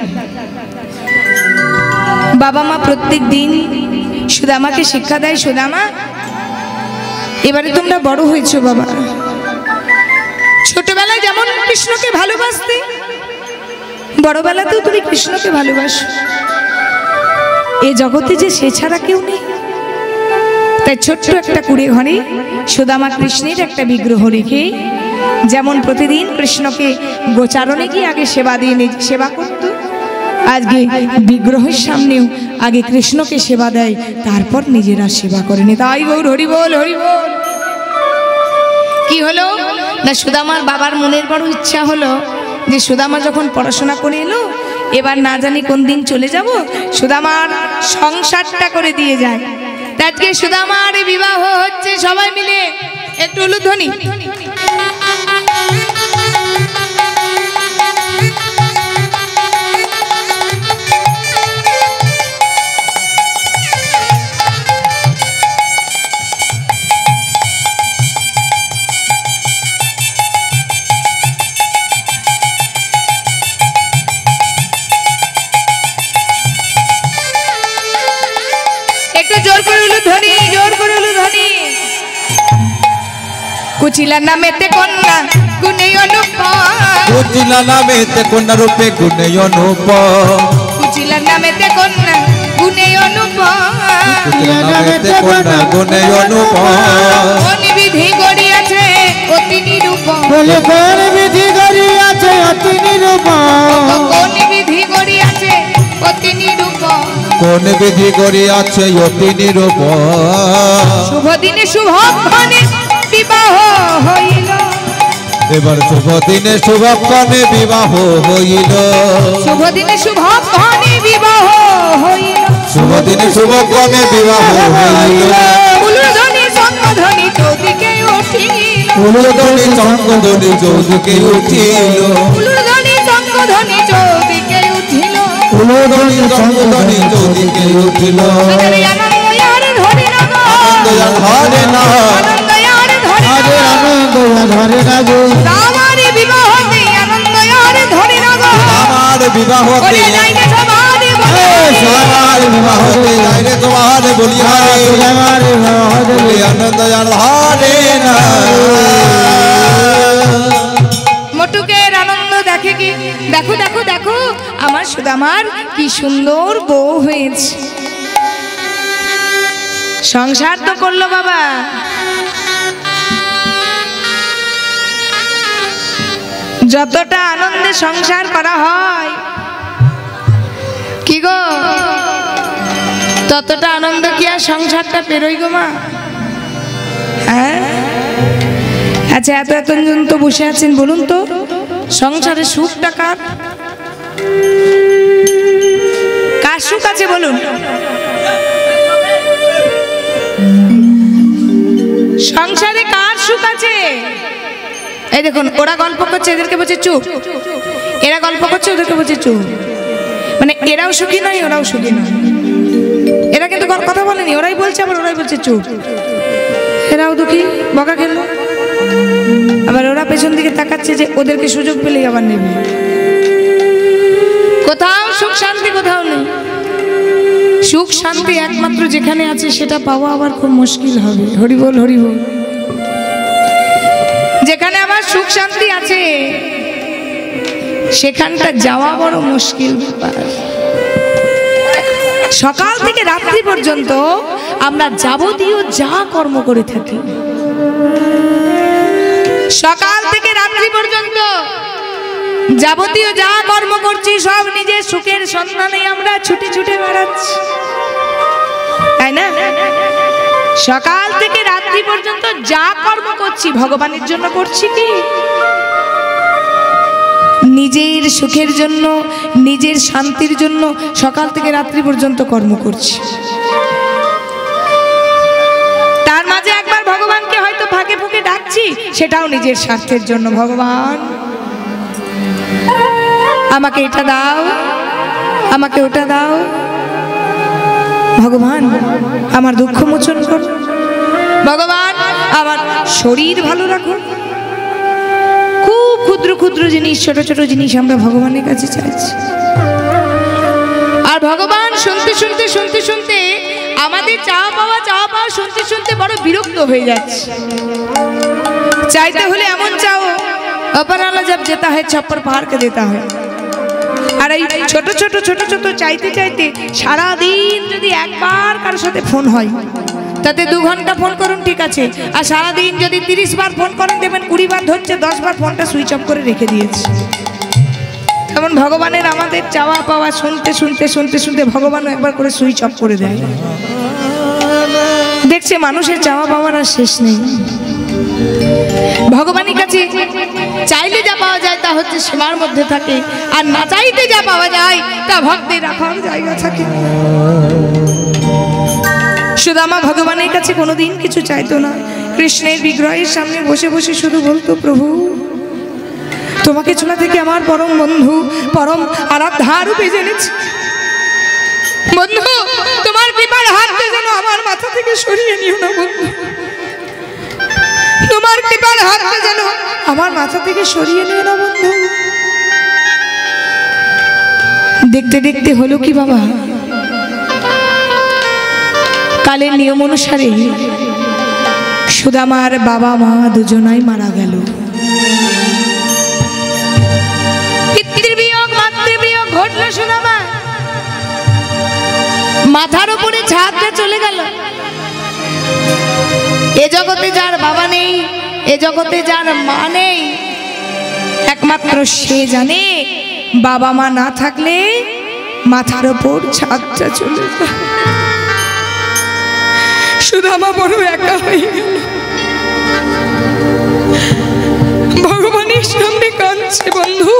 বাবা মা প্রত্যেক দিন সুদামাকে শিক্ষা দেয়, সুদামা এবারে তোমরা বড় হয়েছো বাবা, ছোটবেলায় যেমন কৃষ্ণকে ভালোবাসতে, বড়বেলাতেও তুমি কৃষ্ণকে ভালোবাসো। এ জগতে যে সে ছাড়া কেউ নেই। তাই ছোট্ট একটা কুড়ে ঘরে সুদামা কৃষ্ণের একটা বিগ্রহ রেখে, যেমন প্রতিদিন কৃষ্ণকে গোচারণে গিয়ে আগে সেবা দিয়ে সেবা করত, আজকে বিগ্রহের সামনেও আগে কৃষ্ণকে সেবা দেয়, তারপর নিজেরা সেবা করেনি। তাই গৌর হরি বল, হরি বল। কি হলো না, সুদামার বাবার মনের বড় ইচ্ছা হলো যে সুদামা যখন পড়াশোনা করে এলো, এবার না জানি কোন দিন চলে যাব, সুদামার সংসারটা করে দিয়ে যায়। আজকে সুদামার বিবাহ হচ্ছে, সবাই মিলে একটু উলুধ্বনি। কুচিলা নামেতে কন্যা গুণে অনুপম, কুচিলা নামেতে কন্যা রূপে গুণে অনুপম, কুচিলা নামেতে কন্যা গুণে অনুপম, কুচিলা নামেতে কন্যা গুণে অনুপম। কোন বিধি গড়িয়াছে অতি নিরূপম, বলে কোন বিধি গড়িয়াছে অতি নিরূপম, কোন বিধি গড়িয়াছে অতি নিরূপম, কোন বিধি গড়িয়াছে অতি নিরূপম। শুভ দিনে শুভক্ষণে বিবাহ হইল, এবার শুভ দিনে শুভক্ষণে বিবাহ হইল, শুভ দিনে শুভক্ষণে বিবাহ হইল, শুভ দিনে শুভক্ষণে বিবাহ হইল। উলুধ্বনি শঙ্খধ্বনি চৌদিকে উঠিল, উলুধ্বনি শঙ্খধ্বনি চৌদিকে উঠিল, উলুধ্বনি শঙ্খধ্বনি চৌদিকে উঠিল, উলুধ্বনি শঙ্খধ্বনি চৌদিকে উঠিল। আনন্দ আর ধরে না গো, আনন্দ হরে না, আনন্দ আর ধরে না আরে গো, আনন্দ ধরে না গো, আমারি বিবাহতে আনন্দ আর ধরে না গো, আমার বিবাহতে ওরে যাইতে সবারে বলে, সবার বিবাহতে যাইরে তোমার বলিহারে, আমার বলি আনন্দ আর হরে না। মটুকের আনন্দ দেখে কি, দেখো দেখো দেখো আমার সুদামার কি সুন্দর বউ হয়েছে। সংসার তো করলো বাবা, যতটা আনন্দে সংসার করা হয় কি গো, ততটা আনন্দ কি আর সংসারটা পেরোই গো মা? হ্যাঁ, আচ্ছা এত এতজন তো বসে আছেন, বলুন তো সংসারে সুখটা কার, কার সুখ আছে বলুন? সংসারে কার সুখ আছে? এই দেখুন ওরা গল্প করছে, এদেরকে বলছে চুপ, এরা গল্প করছে, ওদেরকে বলছে চুপ। মানে এরাও সুখী নয়, ওরাও সুখী নয়। এরা কিন্তু কথা বলেনি, ওরাই বলছে আবার ওরাই বলছে চুপ। এরাও দুঃখী, বকা খেলো, আবার ওরা পেছন দিকে তাকাচ্ছে যে ওদেরকে সুযোগ পেলেই আবার নেবে। কোথাও সুখ শান্তি কোথাও নেই। সুখ শান্তি একমাত্র যেখানে আছে সেটা পাওয়া আবার খুব মুশকিল হবে। হরি বল, হরি বল। যেখানে আবার সুখ শান্তি আছে সেখানটা যাওয়া বড় মুশকিল ব্যাপার। সকাল থেকে রাত্রি পর্যন্ত আমরা যাবতীয় যা কর্ম করে থাকি সকাল থেকে রাত্রি পর্যন্ত যাবতীয় যা কর্ম করছি সব নিজের সুখের সন্ধানে আমরা ছুটে ছুটে বেড়াচ্ছি, তাই না? সকাল থেকে রাত্রি পর্যন্ত যা কর্ম করছি ভগবানের জন্য করছি কি? নিজের সুখের জন্য, নিজের শান্তির জন্য সকাল থেকে রাত্রি পর্যন্ত কর্ম করছি। তার মাঝে একবার ভগবানকে হয়তো ফাঁকে ফুঁকে ডাকছি, সেটাও নিজের স্বার্থের জন্য। ভগবান আমাকে এটা দাও, আমাকে ওটা দাও, ভগবান আমার দুঃখ মোচন করো, ভগবান আমার শরীর ভালো রাখো। খুব ক্ষুদ্র ক্ষুদ্র জিনিস, ছোট ছোট জিনিস আমরা ভগবানের কাছে চাইছি। আর ভগবান শুনতে শুনতে শুনতে শুনতে আমাদের চাওয়া পাওয়া শুনতে শুনতে বড় বিরক্ত হয়ে যাচ্ছে। চাইতে হলে এমন চাও ऊपर वाला जब जेता है छप्पर पार के देता है। আর এই ছোট ছোট ছোট ছোট চাইতে চাইতে সারা দিন যদি একবার কারোর সাথে ফোন হয় তাতে 2 ঘন্টা ফোন করুন, ঠিক আছে। আর সারা দিন যদি 30 বার ফোন করেন দেবেন 20 বার ধরছে, 10 বার ফোনটা সুইচ অফ করে রেখে দিয়েছে। তেমন ভগবানের আমাদের চাওয়া পাওয়া শুনতে শুনতে শুনতে শুনতে ভগবানও একবার করে সুইচ অফ করে দেয়। দেখছে মানুষের চাওয়া পাওয়ার আর শেষ নেই। ভগবানের কাছে চাইলে যা পাওয়া যায় তা হচ্ছে সীমার মধ্যে থাকে, আর না চাইতে যা পাওয়া যায় তা ভক্তের রাখার জায়গা থাকে। সুদামা ভগবানের কাছে কোনোদিন কিছু চাইতো না। কৃষ্ণের বিগ্রহের সামনে বসে বসে শুধু বলতো, প্রভু তোমাকে ছোলা থেকে আমার পরম বন্ধু পরম আরাধ্যা রূপে জেনেছি। বন্ধু তোমার কৃপার হাতটা যেন আমার মাথা থেকে সরিয়ে নিও না বন্ধু, তোমার কৃপার হাতটা যেন আমার মাথা থেকে সরিয়ে নিও না বন্ধু। দেখতে দেখতে হলো কি বাবা, কালের নিয়ম অনুসারে সুদামার বাবা মা দুজনাই মারা গেল। পিতৃবিয়োগ মাতৃবিয়োগ ঘটল সুদামা, মাথার উপরে ছাদটা চলে গেল। এ জগতে যার বাবা নেই, এ জগতে যার মা নেই, একমাত্র সে জানে বাবা মা না থাকলে মাথার উপর ছাদটা চলে যায়। সুদামা বড় একা হয়ে গেল, ভগবানের সামনে কাঁদছে। বন্ধু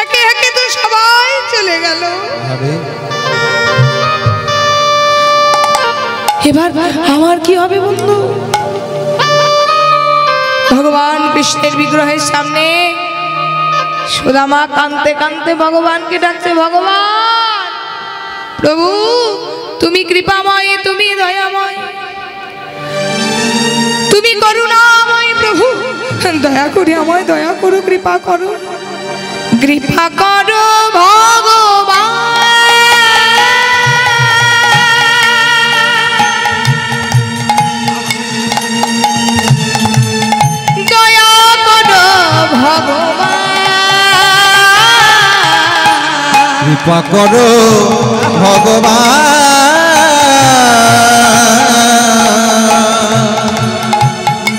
একে একে তো সবাই চলে গেল, এবার আমার কি হবে বন্ধু? ভগবান কৃষ্ণের বিগ্রহের সামনে সুদামা কাঁদতে কাঁদতে ভগবানকে ডাকছে, ভগবান প্রভু তুমি কৃপাময়, তুমি দয়াময়, তুমি করুণাময়, প্রভু দয়া করে আমায় দয়া করো, কৃপা করো, কৃপা করো ভগবান, দয়া করো ভগবান, কৃপা করো ভগবান,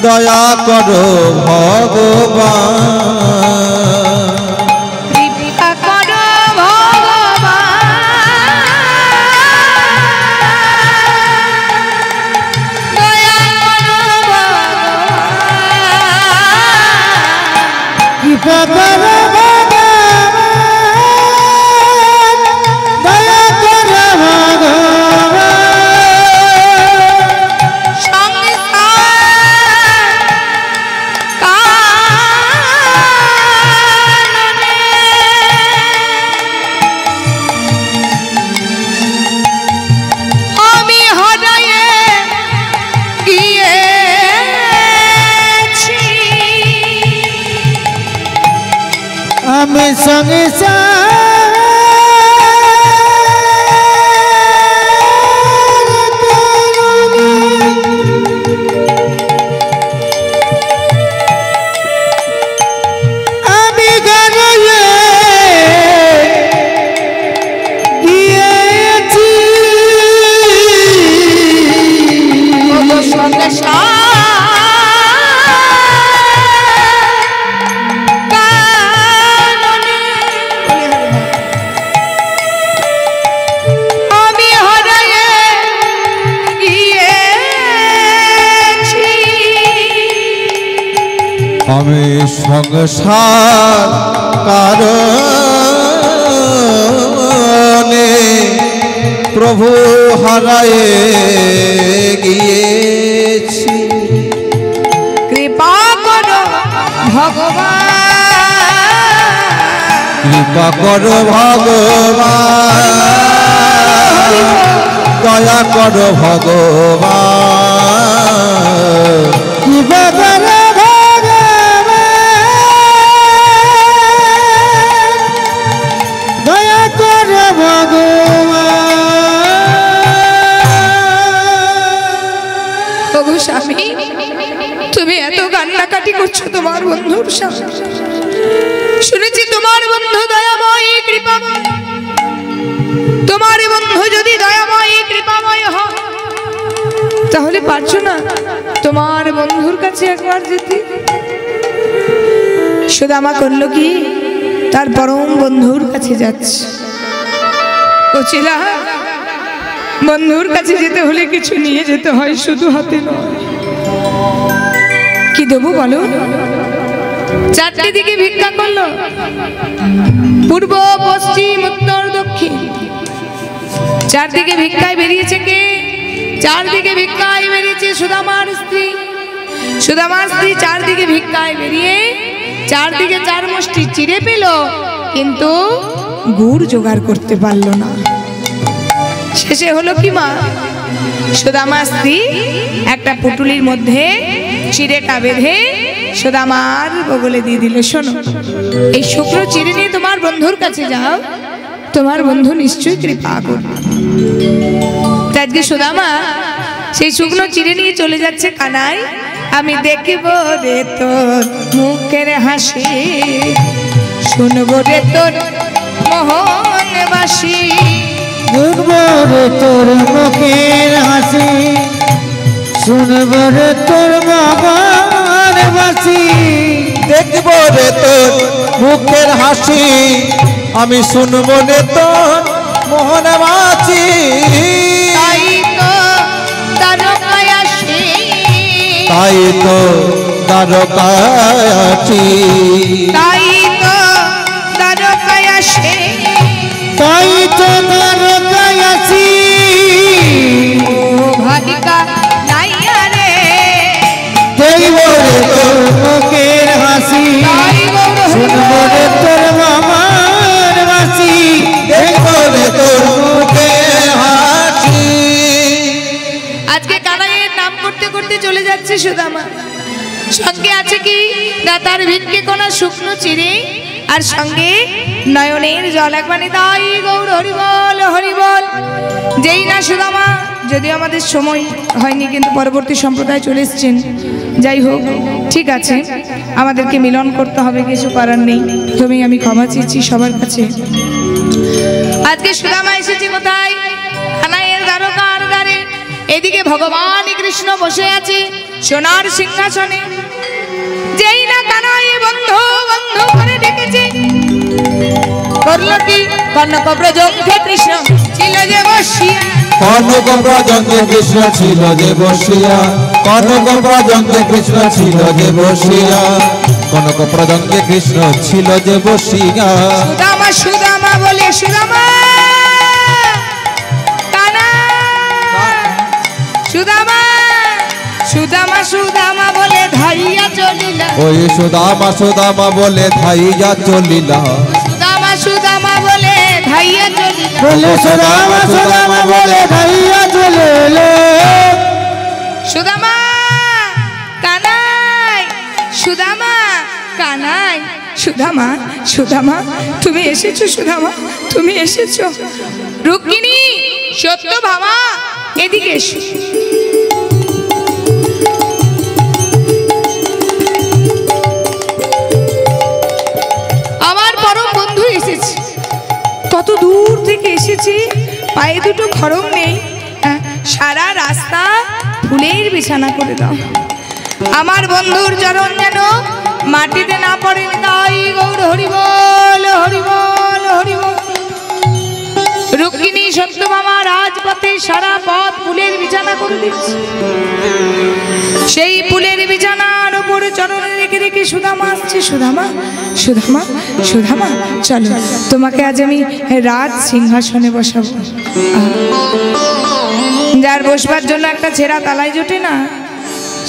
দয়া করো ভগবান, কৃপা করো ভগবান, দয়া করো ভগবান, কৃপা করো ভগবান, দয়া করো ভগবান, সংসার কাননে আমি হারায়ে গিয়েছি, আমি সংসার আমি গড়লে গিয়েছি, সংসার আমি সংসার কারণে প্রভু হারায়ে গিয়েছি। কৃপা করো ভগবান, কৃপা করো ভগবান, দয়া করো ভগবান, কৃপা করো ভগবান, দয়া করো ভগবান। ওগো স্বামী, তুমি এত কান্নাকাটি করছো তোমার বন্ধুর সামনে। শুনেছি তোমার বন্ধু দয়াময় কৃপাময়। তোমার বন্ধু যদি দয়াময় কৃপাময় হয় তাহলে পারছো না তোমার বন্ধুর কাছে একবার যেতে? সুদামা করলো কি, তার পরম বন্ধুর কাছে যাচ্ছে। কচিলা, বন্ধুর কাছে যেতে হলে কিছু নিয়ে যেতে হয়, শুধু হাতে নয়। কি দেবো বলো? চারটি দিকে ভিক্ষা করলো, পূর্ব পশ্চিম উত্তর দক্ষিণ। চারদিকে ভিক্ষায় বেরিয়েছে কে? চারদিকে ভিক্ষায় বেরিয়েছে সুদামার স্ত্রী। সুদামার স্ত্রী চারদিকে ভিক্ষায় বেরিয়ে চারদিকে চার মুষ্টি চিড়ে পেল, কিন্তু গুড় জোগাড় করতে পারল না। শেষে হলো কি মা, সুদামার স্ত্রী একটা পুটুলির মধ্যে চিড়েটা বেঁধে সুদামার বগলে দিয়ে দিল, শোনো এই শুকনো চিড়ে নিয়ে তোমার বন্ধুর কাছে যাও, তোমার বন্ধু নিশ্চয়ই কৃপা করবে। আজকে সুদামা সেই শুকনো চিড়ে নিয়ে চলে যাচ্ছে। কানাই, আমি দেখব রে তোর মুখের হাসি, শুনবো রে তোর মোহন বাসি, শুনবো রে তোর মুখের হাসি, শুনবো রে তোর মোহন বাসি, দেখব রে তোর মুখের হাসি, আমি শুনবো রে তোর মোহন বাসি। তাই তো দ্বারকায় আসি, তাই তো দ্বারকায় আছি, তাই তো দ্বারকায় আসে, তাই তো দ্বারকায় আছি। ও ভাবিকা নাইয়া রে, দেখব রে তোর মুখের হাসি, তাই গৌর শুনবো রে তোর মোহন বাসি, দেখব রে তোর মুখের হাসি। আজকে কানাইয়ের নাম করতে করতে চলে যাচ্ছে সুদামা। সঙ্গে আছে কি না, তার ভিনকে কোনা শুকনো চিড়ে, আর সঙ্গে নয়নের জল একবারে। তাই গৌর হরিবল হরিবল। যেই না সুদামা, যদি আমাদের সময় হয়নি কিন্তু পরবর্তী সম্প্রদায় চলে এসছেন, যাই হোক ঠিক আছে, আমাদেরকে মিলন করতে হবে, কিছু করার নেই। তুমি আমি ক্ষমা চেয়েছি সবার কাছে। আজকে সুদামা এসেছে কোথায়? কানাইয়ের দ্বারকার দ্বারে। এদিকে ভগবান কৃষ্ণ বসে আছে সোনার সিংহাসনে। যেই না কানাই বন্ধু বন্ধু করে ডেকেছে, করলো কি? কনক ব্রজঙ্গে কৃষ্ণ ছিল যে বসিয়া, কনক ব্রজঙ্গে কৃষ্ণ ছিল যে বসিয়া, কনক ব্রজঙ্গে কৃষ্ণ ছিল যে বসিয়া, কনক ব্রজঙ্গে কৃষ্ণ ছিল যে বসিয়া। সুদামা সুদামা বলে সুদামা, কানা সুদামা, সুদামা সুদামা বলে ধাইয়া চলিলা, ওই সুদামা সুদামা বলে ধাইয়া চলিলা, সুদামা সুদামা বলে ধাইয়া চলিলা, বলে সুদামা সুদামা বলে ধাইয়া চলে এলো। সুদামা কানাই, সুদামা কানাই, সুদামা সুদামা তুমি এসেছো, সুদামা তুমি এসেছো। রুক্মিণী সত্য ভামা এদিকে এসো। আমার পরম বন্ধু এসেছে, কত দূর থেকে এসেছি, পায়ে দুটো খড়ম নেই, সারা রাস্তা ফুলের বিছানা করে দাও। আমার বন্ধুর চরণ যেন মাটিতে না পড়ে, তাই গৌর হরিবল হরিবল হরিবল। রুক্মিণী সত্যভামা রাজপথে সারা পথ ফুলের বিছানা করে দিচ্ছে। সেই ফুলের বিছানার উপরে চরণ রেখে ডেকে ডেকে সুদামা আসছে, সুদামা সুদামা সুদামা চলো তোমাকে আজ আমি রাজ সিংহাসনে বসাবো। যার বসবার জন্য একটা ছেঁড়া তালাই জোটে না,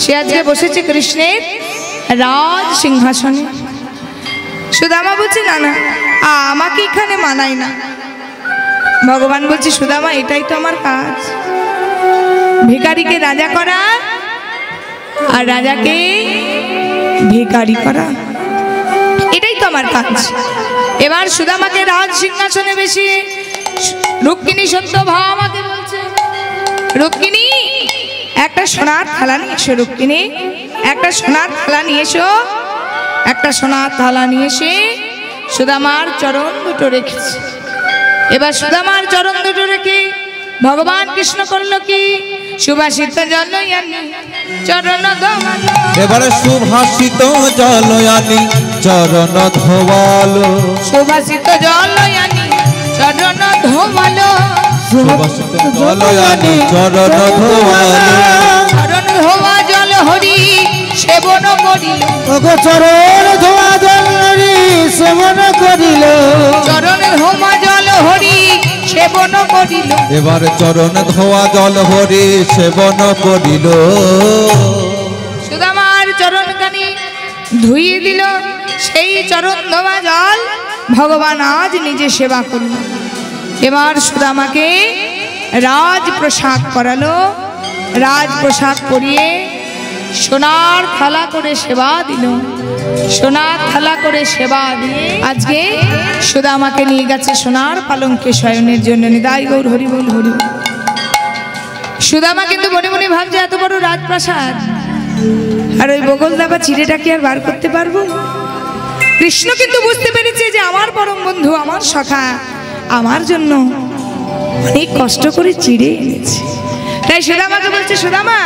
সে আজকে বসেছে কৃষ্ণের রাজ সিংহাসনে। সুদামা বলছে না না, আমাকে এখানে মানায় না। ভগবান বলছে সুদামা এটাই তো আমার কাজ, ভিখারিকে রাজা করা আর রাজাকে ভিখারি করা, এটাই তো আমার কাজ। এবার সুদামাকে রাজ সিংহাসনে বসিয়ে রুক্মিণী সত্যভামা আমাকে বলছে, রুক্মিণী একটা সোনার থালা নিয়ে এসো, রুক্মিণী একটা সোনার থালা নিয়ে এসো। একটা সোনার থালা নিয়ে এসে সুদামার চরণ দুটো রেখেছে। এবার সুদামার চরণ দুটো রেখে ভগবান কৃষ্ণ করলো কি, সুভাষিত জলয়ানি চরণ ধোয়ালো। এবারে সুভাষিত জলয়ানি চরণ ধোয়ালো, সুভাষিত জলয়ানি চরণ ধোয়ালো, সুভাষিত জলয়ানি চরণ ধোয়ালো। চরণ ধোয়া জল হরি সেবন করিল, ওগো চরণ ধোয়া জল হরি সেবন করিল, চরণ ধোয়া জল হরি সেবন করিল। এবারে চরণ ধোয়া জল হরি সেবন করিল। সুদামার চরণ কানি ধুইয়ে দিল, সেই চরণ ধোয়া জল ভগবান আজ নিজে সেবা করল। এবার সুদামাকে রাজপ্রসাদ করালো, রাজপ্রসাদ পরিয়ে সোনার থালা করে সেবা দিল। সোনার থালা করে সেবা দিয়ে আজকে সুদামাকে নিয়ে গেছে সোনার পালঙ্কে শয়নের জন্য। নিতাই গৌর হরি বল হরি। সুদামা কিন্তু মনে মনে ভাবছে এত বড় রাজপ্রাসাদ, আর ওই বগল দাবা চিড়েটা কি আর বার করতে পারবো? কৃষ্ণ কিন্তু বুঝতে পেরেছে যে আমার পরম বন্ধু, আমার সখা আমার জন্য অনেক কষ্ট করে চিড়ে এনেছে। তাই সুদামাকে বলছে, সুদামা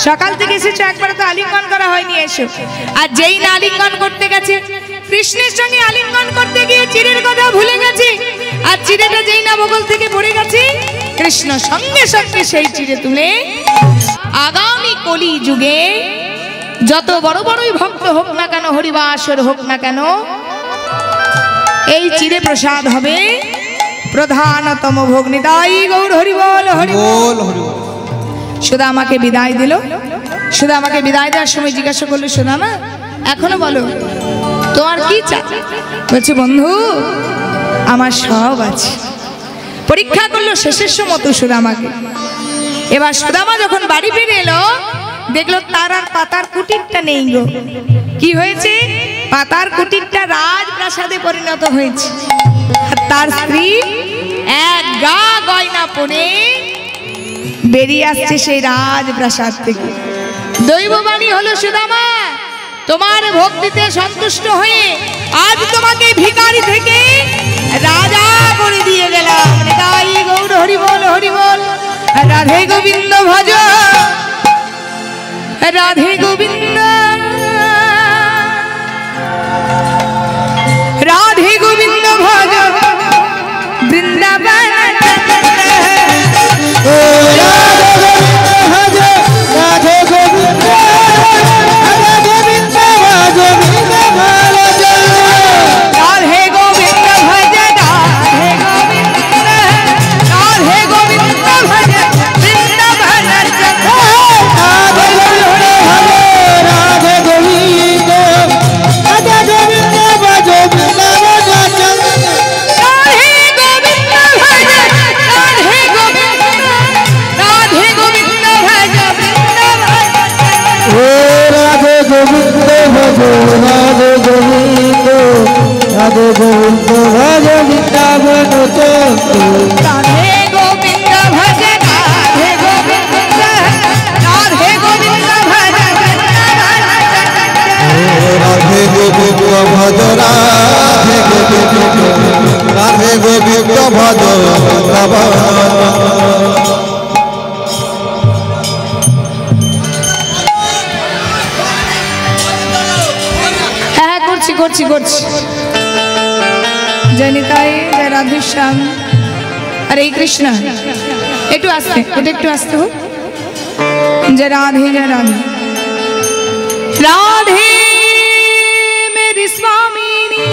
সকাল থেকে এসেছো, একবার তো আলিঙ্গন করা হয়নি, এসো। আর যেই না আলিঙ্গন করতে গেছে, কৃষ্ণের সঙ্গে আলিঙ্গন করতে গিয়ে চিড়ের কথা ভুলে গেছে। আর চিড়েটা যেই না বগল থেকে পড়ে গেছে, কৃষ্ণ সঙ্গে সঙ্গে সেই চিড়ে তুলে আগামী কলি যুগে যত বড় বড়ই ভক্ত হোক না কেন, হরিবাসর হোক না কেন, এই চিড়ে প্রসাদ হবে প্রধানতম ভোগ। নিতাই গৌর হরি বল হরি বল। সুদামাকে বিদায় দিল। সুদামাকে বিদায় দেওয়ার সময় জিজ্ঞাসা করলো, সুদামা এখনো বলো তোমার কি চাই? বলছে বন্ধু আমার সব আছে। পরীক্ষা করলো শেষের মতো সুদামাকে। এবার সুদামা যখন বাড়ি ফিরে এলো, দেখলো তার আর পাতার কুটিরটা নেই গো। কি হয়েছে? পাতার কুটিরটা রাজপ্রাসাদে পরিণত হয়েছে। আর তার স্ত্রী এক গা গয়না পরে বেরিয়ে আসছে সেই রাজপ্রাসাদ থেকে। দৈববাণী হলো, সুদামা তোমার ভক্তিতে সন্তুষ্ট হয়ে আজ তোমাকে ভিখারি থেকে রাজা করে দিয়ে গেলাম। নিতাই গৌর হরি বল হরি বল। রাধে গোবিন্দ ভজ, রাধে গোবিন্দ, রাধে গোবিন্দ ভজ বৃন্দাবন। রাধে গোবিন্দ রাধে গোবিন্দ ভজ বৃন্দাবন। রাধে গোবিন্দ ভজ, রাধে গোবিন্দ, রাধে গোবিন্দ ভজ বৃন্দাবন। রাধে গোবিন্দ রাধে গোবিন্দ ভজ বৃন্দাবন। রাধে গোবিন্দ ভজ, রাধে গোবিন্দ, রাধে গোবিন্দ ভজ বৃন্দাবন। ও রাধে গোবিন্দ ভজ রাধে গোবিন্দ রাধে গোবিন্দ ভজ বৃন্দাবন। রাধে গোবিন্দ ভজ, রাধে গোবিন্দ, রাধে গোবিন্দ ভজ বৃন্দাবন। রাধে গোবিন্দ ভজ, রাধে গোবিন্দ, রাধে গোবিন্দ ভজ বৃন্দাবন। হ্যাঁ করছি করছি করছি। জয় নিতাই, জয় রাধেশ্যাম, হরে কৃষ্ণ। একটু আসতে, এটা একটু আসতে হোক। জয় রাধে, জয় রাধে, রাধে कीर्ति स्वामिनी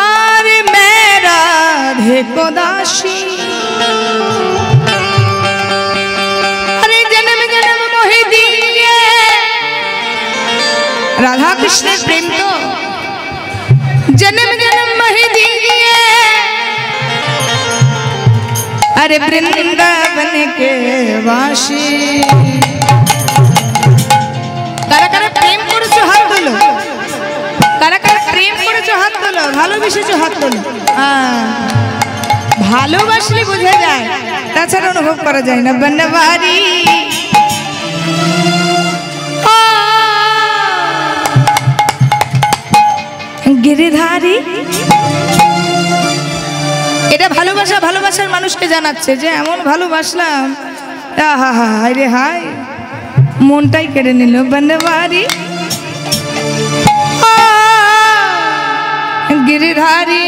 और मैं राधे को दासी अरे जन्म जन्म मोहि दिए राधा कृष्ण प्रेम तो जन्म जन्म मोहि दिए अरे वृंदावन के वासी কারা কারা প্রেম করেছো হাত তোলো কারা কারা প্রেম করেছো হাত তোলো ভালোবেসেছো হাত তোলো ভালোবাসলে বোঝা যায় তাছাড়া অনুভব করা যায় না বনবারি গিরিধারী এটা ভালোবাসা ভালোবাসার মানুষকে জানাচ্ছে যে এমন ভালোবাসলাম আহা হা হায় রে হায় মনটাই কেড়ে নিল বনবারি गिरधारी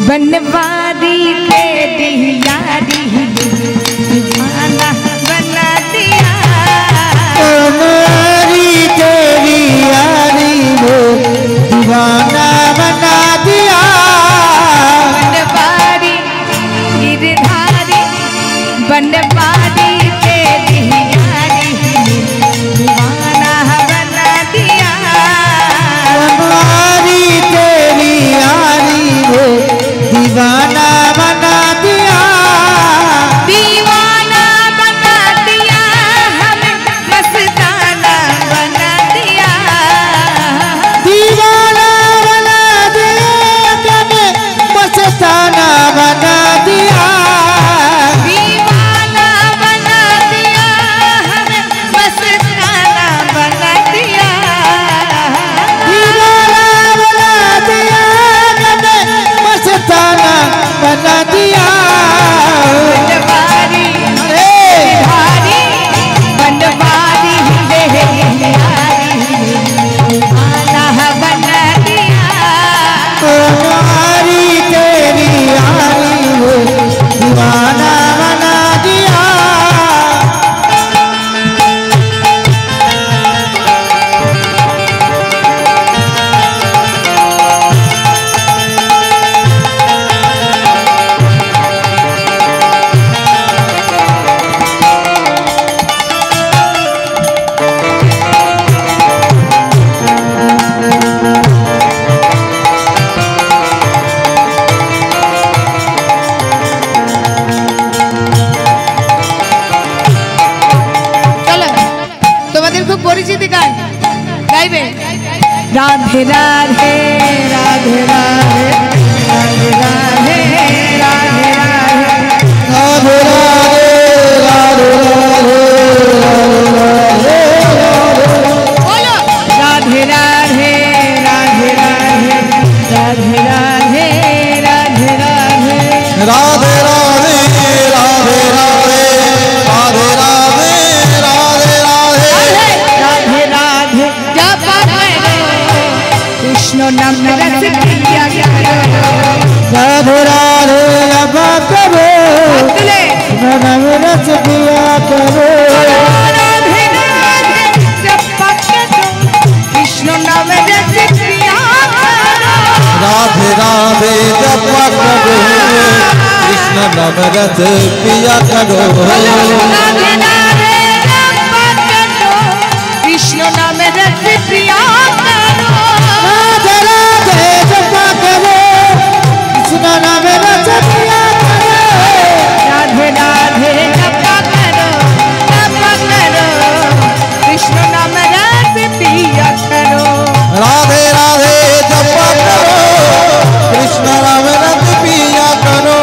बनवारी तेरी यारी दीवाना बना दिया बनवारी तेरी यारी वो दीवाना बना दिया बनवारी गिरधारी बनवारी तेरी यारी दीवाना बना दिया बनवारी तेरी यारी वो दीवाना बना दिया दीवाना बना दिया हमें मस्ताना बना दिया दीवाना बना दिया हमें मस्ताना बना दिया दीवाना बना दिया हमें मस्ताना बना दिया दीवाना बना दिया हमें मस्ताना बना दिया बनवारी गिरधारी बनवारी दीवाना बना दिया बनवारी तेरी यारी वो दीवाना बना दिया চলো তোমাদের খুব পরিচিত গান গাইবে রাধে রাধে রাধে রাধে রাধে রাধে রাধে রাধে राधे राधे बोलो राधे राधे राधे राधे राधे राधे राधे राधे राधे राधे राधे राधे राधे राधे राधे राधे राधे राधे जप करो कृष्ण नाम रस पिया करो राधे राधे लबा करो ले नम रस पिया करो राधे राधे जप करो कृष्ण नाम रस पिया करो राधे राधे जप करो कृष्ण नाम रस पिया करो राधे राधे जप करो कृष्ण नाम रस पिया करो राधे राधे जपा करो कृष्ण नाम रस पिया करो राधे राधे जप करो कृष्ण नाम रस पिया करो राधे राधे जप करो कृष्ण नाम रस पिया करो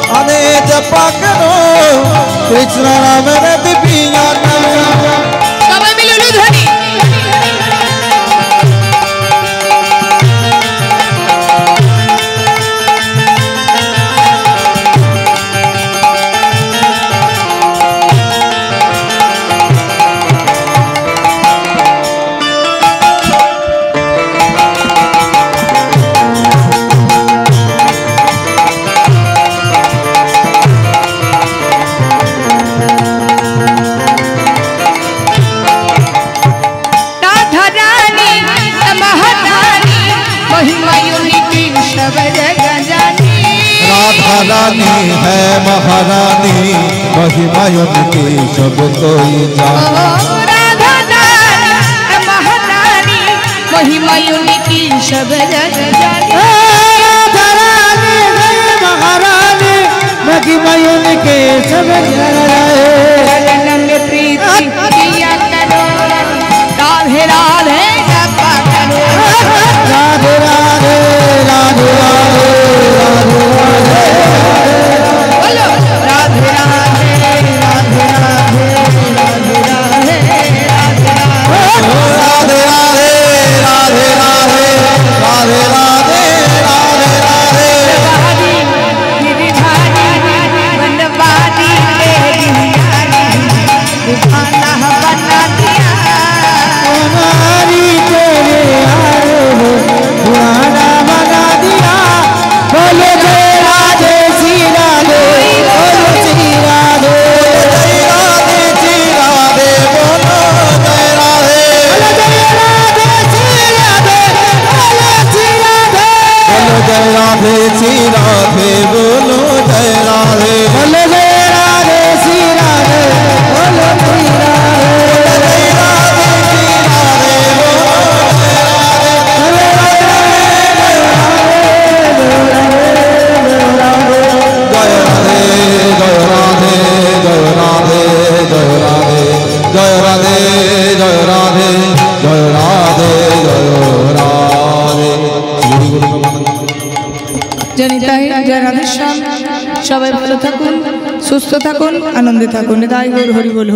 राधे जप करो कृष्ण नाम रस पिया करो সবাই মিলে উলু ধ্বনি महिमा उनकी सब जगह जानी। राधा रानी है महारानी महिमा उनकी सब कोई जाने। राधा रानी है महारानी महिमा उनकी सब जगह जानी। राधा रानी है महारानी महिमा उनकी सब जगह चरण में प्रीति किया करो राधे राधे जपा करो। राधे राधे राधे राधे बोलो राधे राधे राधे राधे राधे राधे राधे राधे राधे राधे राधे राधे राधे राधे राधे। राधे गिरिधारी वनवारी के गिरियारी दीवाना बना दिया। हमारी तेरे आए हो पुराना बना दिया। बोलो जय राधे श्री राधे बोलो श्री राधे राधे श्री राधे बोलो जय राधे। बोलो जय राधे श्री राधे बोलो श्री राधे बोलो जय राधे श्री राधे बोलो जय राधे। बोलो जय राधे श्री राधे बोलो श्री राधे জনিতাই জয় রাধেশ্যাম। সবাই ভালো থাকুন, সুস্থ থাকুন, আনন্দে থাকুন। তাই গৌর হরি বল।